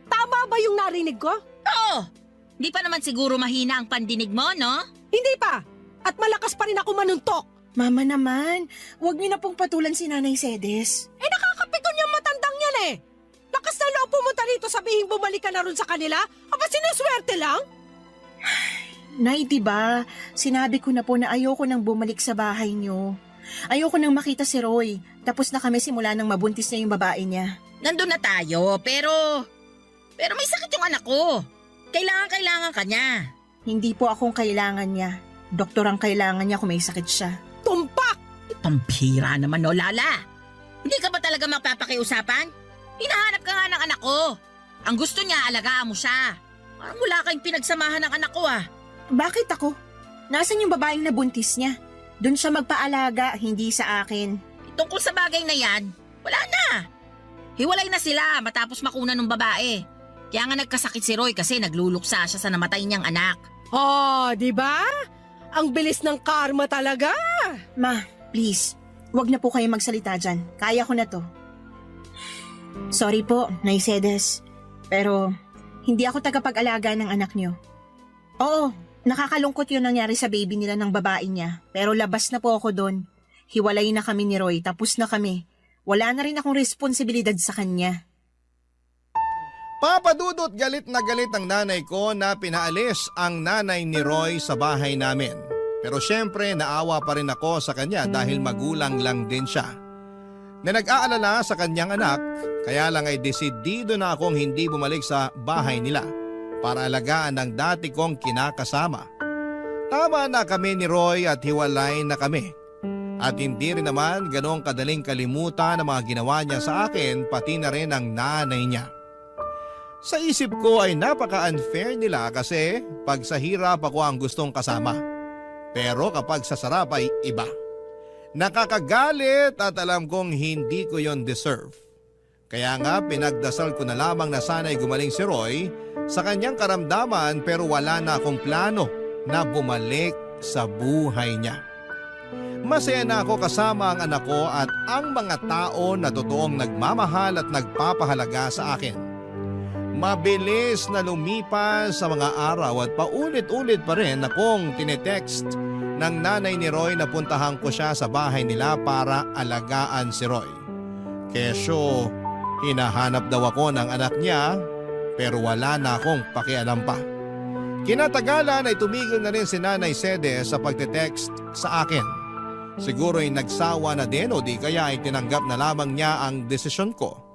Tama ba yung narinig ko? Oo! Di pa naman siguro mahina ang pandinig mo, no? Hindi pa. At malakas pa rin ako manuntok. Mama naman, huwag niyo na pong patulan si Nanay Sedes. Nakakapikon yung matandang yan eh. Lakas na loob pumunta rito sabihin bumalik ka na rin sa kanila? Aba sinuswerte lang? Nay, diba, sinabi ko na po na ayoko nang bumalik sa bahay niyo. Ayoko nang makita si Roy. Tapos na kami simula nang mabuntis niya yung babae niya. Nandun na tayo, pero may sakit yung anak ko. Kailangan ka niya. Hindi po akong kailangan niya. Doktor ang kailangan niya kung may sakit siya. Tumpak! Pampira naman, no, Lala? Hindi ka ba talaga magpapakiusapan? Hinahanap ka nga ng anak ko. Ang gusto niya, alagaan mo siya. Parang wala kayong pinagsamahan ng anak ko, ah. Bakit ako? Nasaan yung babaeng nabuntis niya? Doon siya magpaalaga, hindi sa akin. Tungkol sa bagay na yan, wala na. Hiwalay na sila matapos makuna ng babae. Kaya nga nagkasakit si Roy kasi nagluluksa siya sa namatay niyang anak. Oh, di ba? Ang bilis ng karma talaga. Ma, please, wag na po kayo magsalita dyan. Kaya ko na to. Sorry po, Nay Sedes. Pero hindi ako tagapag-alaga ng anak niyo. Oo, nakakalungkot yun nangyari sa baby nila ng babae niya. Pero labas na po ako doon. Hiwalay na kami ni Roy, tapos na kami. Wala na rin akong responsibilidad sa kanya. Papadudot galit na galit ang nanay ko na pinaalis ang nanay ni Roy sa bahay namin. Pero syempre naawa pa rin ako sa kanya dahil magulang lang din siya. Na nag-aalala sa kanyang anak, kaya lang ay desidido na akong hindi bumalik sa bahay nila para alagaan ang dati kong kinakasama. Tama na kami ni Roy at hiwalay na kami. At hindi rin naman ganong kadaling kalimutan ang mga ginawa niya sa akin pati na rin ang nanay niya. Sa isip ko ay napaka-unfair nila kasi pag sa hirap ako ang gustong kasama. Pero kapag sa sarap ay iba. Nakakagalit at alam kong hindi ko yon deserve. Kaya nga pinagdasal ko na lamang na sana'y gumaling si Roy sa kanyang karamdaman pero wala na akong plano na bumalik sa buhay niya. Masaya na ako kasama ang anak ko at ang mga tao na totoong nagmamahal at nagpapahalaga sa akin. Mabilis na lumipas sa mga araw at paulit-ulit pa rin akong tinetext ng nanay ni Roy na puntahan ko siya sa bahay nila para alagaan si Roy. Kesyo, hinahanap daw ako ng anak niya pero wala na akong pakialam pa. Kinatagalan ay tumigil na rin si Nanay Sede sa pagte-text sa akin. Siguro ay nagsawa na din o di kaya ay tinanggap na lamang niya ang desisyon ko.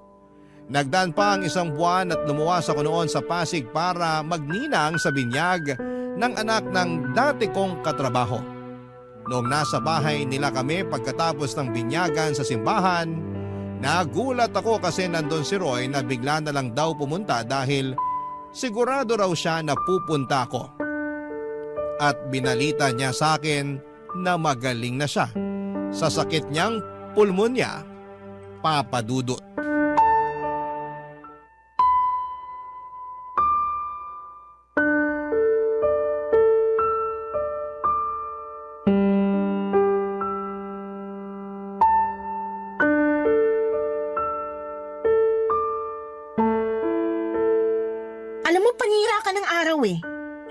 Nagdaan pa ang isang buwan at lumuwas ako noon sa Pasig para magninang sa binyag ng anak ng dati kong katrabaho. Noong nasa bahay nila kami pagkatapos ng binyagan sa simbahan, nagulat ako kasi nandun si Roy na bigla na lang daw pumunta dahil sigurado raw siya na pupunta ako. At binalita niya sa akin na magaling na siya sa sakit niyang pulmonya, papadudot. Alam mo, panira ka ng araw eh.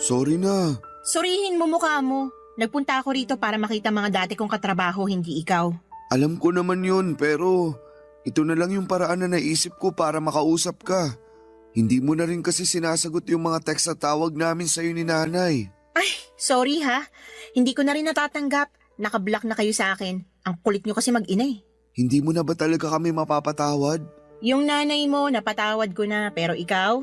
Sorry na. Surihin mo mukha mo. Nagpunta ako rito para makita mga dati kong katrabaho, hindi ikaw. Alam ko naman yun pero ito na lang yung paraan na naisip ko para makausap ka. Hindi mo na rin kasi sinasagot yung mga text at tawag namin sa'yo ni nanay. Ay, sorry ha. Hindi ko na rin natatanggap. Nakablock na kayo sa akin. Ang kulit nyo kasi mag-ina eh. Hindi mo na ba talaga kami mapapatawad? Yung nanay mo, napatawad ko na. Pero ikaw,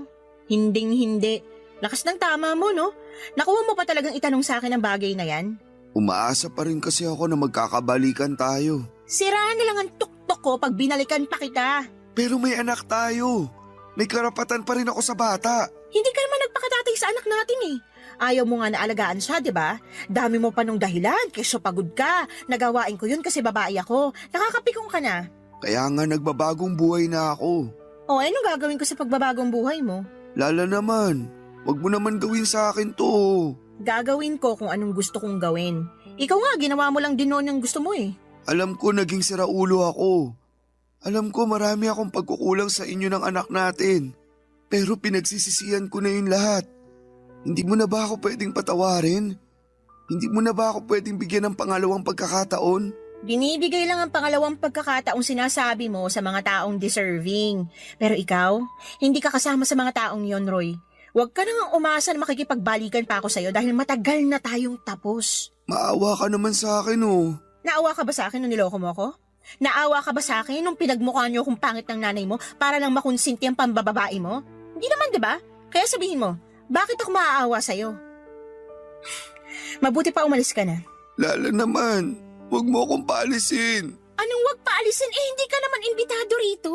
hinding-hindi. Lakas ng tama mo, no? Nakuha mo pa talagang itanong sa akin ang bagay na yan? Umaasa pa rin kasi ako na magkakabalikan tayo. Siraan na lang ang tuktok ko pag binalikan pa kita. Pero may anak tayo. May karapatan pa rin ako sa bata. Hindi ka naman nagpakatatay sa anak natin eh. Ayaw mo nga na alagaan siya, di ba? Dami mo pa nung dahilan, kesyo pagod ka. Nagawain ko yun kasi babae ako. Nakakapikong ka na. Kaya nga nagbabagong buhay na ako. O, anong gagawin ko sa pagbabagong buhay mo? Lala naman, wag mo naman gawin sa akin to. Gagawin ko kung anong gusto kong gawin. Ikaw nga, ginawa mo lang din noon yung gusto mo eh. Alam ko naging siraulo ako. Alam ko marami akong pagkukulang sa inyo ng anak natin. Pero pinagsisisihan ko na yun lahat. Hindi mo na ba ako pwedeng patawarin? Hindi mo na ba ako pwedeng bigyan ng pangalawang pagkakataon? Binibigay lang ang pangalawang pagkakataong sinasabi mo sa mga taong deserving. Pero ikaw, hindi ka kasama sa mga taong yon, Roy. Huwag ka nang umasa na makikipagbalikan pa ako sa'yo dahil matagal na tayong tapos. Maawa ka naman sa akin oh. Naawa ka ba sa akin nung niloko mo ako? Naawa ka ba sa akin nung pinagmukha niyo kung pangit ng nanay mo para lang makonsinti ang pambababae mo? Hindi naman, di ba? Kaya sabihin mo, bakit ako maaawa sa'yo? Mabuti pa umalis ka na. Lala naman, huwag mo akong paalisin. Anong wag paalisin? Eh, hindi ka naman imbitado rito.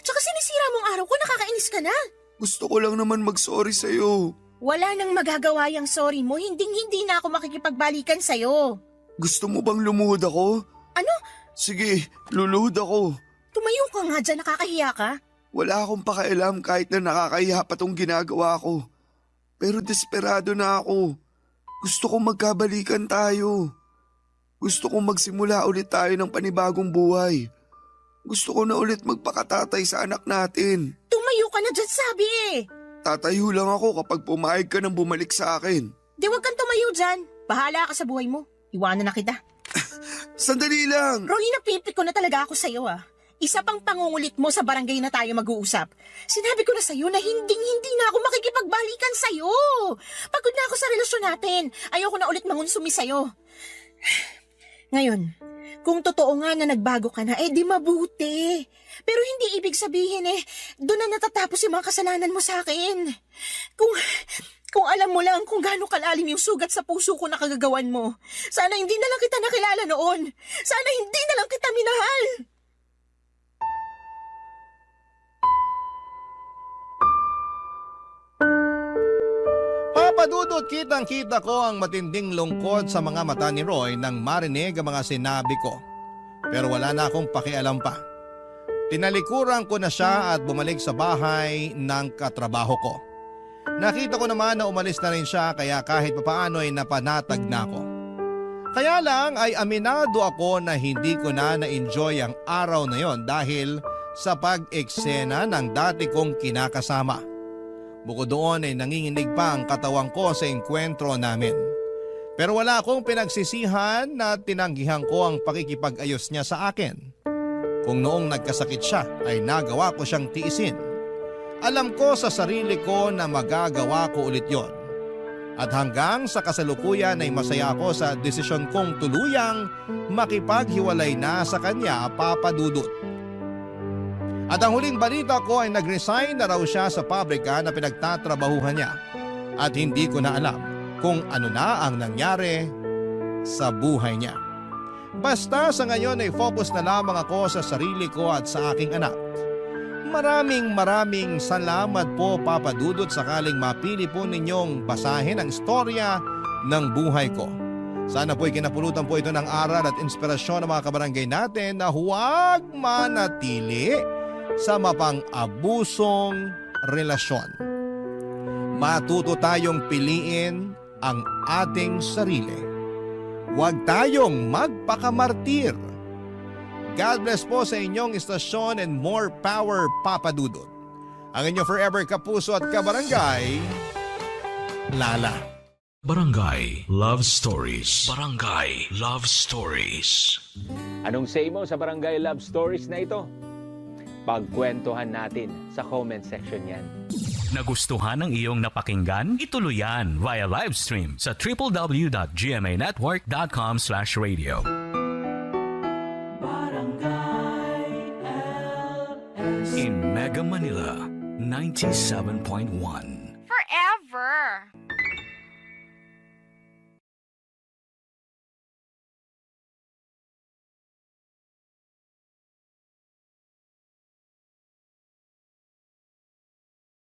Tsaka sinisira mong araw ko, nakakainis ka na. Gusto ko lang naman mag-sorry sa'yo. Wala nang magagawa yung sorry mo, hindi na ako makikipagbalikan sa'yo. Gusto mo bang lumuhod ako? Ano? Sige, luluhod ako. Tumayo ka nga dyan, nakakahiya ka. Wala akong pakialam kahit na nakakahiya pa tong ginagawa ko. Pero desperado na ako. Gusto kong magkabalikan tayo. Gusto kong magsimula ulit tayo ng panibagong buhay. Gusto ko na ulit magpakatatay sa anak natin. Tumayo ka na dyan, sabi eh. Tatayo lang ako kapag pumayag ka ng bumalik sa akin. Di wag kang tumayo dyan. Bahala ka sa buhay mo. Iwanan na kita. Sandali lang! Roy, napipik ko na talaga ako sa'yo ah. Isa pang pangungulit mo sa barangay na tayo mag-uusap. Sinabi ko na sa'yo na hindi na ako makikipagbalikan sa'yo. Pagod na ako sa relasyon natin. Ayoko na ulit mangunsumi sa'yo. Ngayon, kung totoo nga na nagbago ka na, eh di mabuti. Pero hindi ibig sabihin doon na natatapos yung mga kasalanan mo sa akin. Kung alam mo lang kung gaano kalalim yung sugat sa puso ko na kagagawan mo. Sana hindi na lang kita nakilala noon. Sana hindi na lang kita minahal. Papadudot kitang-kita ko ang matinding lungkot sa mga mata ni Roy nang marinig ang mga sinabi ko. Pero wala na akong pakialam pa. Tinalikuran ko na siya at bumalik sa bahay ng katrabaho ko. Nakita ko naman na umalis na rin siya kaya kahit papaano ay napanatag na ako. Kaya lang ay aminado ako na hindi ko na na-enjoy ang araw na yon dahil sa pag-eksena ng dati kong kinakasama. Bukod doon ay nanginginig pa ang katawan ko sa engkwentro namin. Pero wala akong pinagsisihan na tinanggihan ko ang pakikipag-ayos niya sa akin. Kung noong nagkasakit siya ay nagawa ko siyang tiisin. Alam ko sa sarili ko na magagawa ko ulit yon. At hanggang sa kasalukuyan ay masaya ako sa desisyon kong tuluyang makipaghiwalay na sa kanya, Papa Dudut. At ang huling balita ko ay nag-resign na raw siya sa pabrika na pinagtatrabahuhan niya. At hindi ko na alam kung ano na ang nangyari sa buhay niya. Basta sa ngayon ay focus na lamang ako sa sarili ko at sa aking anak. Maraming salamat po, Papa Dudut, sakaling mapili po ninyong basahin ang istorya ng buhay ko. Sana po'y kinapulutan po ito ng aral at inspirasyon ng mga kabarangay natin na huwag manatili sa mapang-abusong relasyon. Matuto tayong piliin ang ating sarili. Huwag tayong magpakamartir. God bless po sa inyong istasyon and more power, Papa Dudut. Ang inyong forever kapuso at kabarangay, Lala. Barangay Love Stories. Barangay Love Stories. Anong say mo sa Barangay Love Stories na ito? Pagkwentuhan natin sa comment section yan. Nagustuhan ng iyong napakinggan? Ituloy yan via live stream sa www.gmanetwork.com/radio. In Mega Manila, 97.1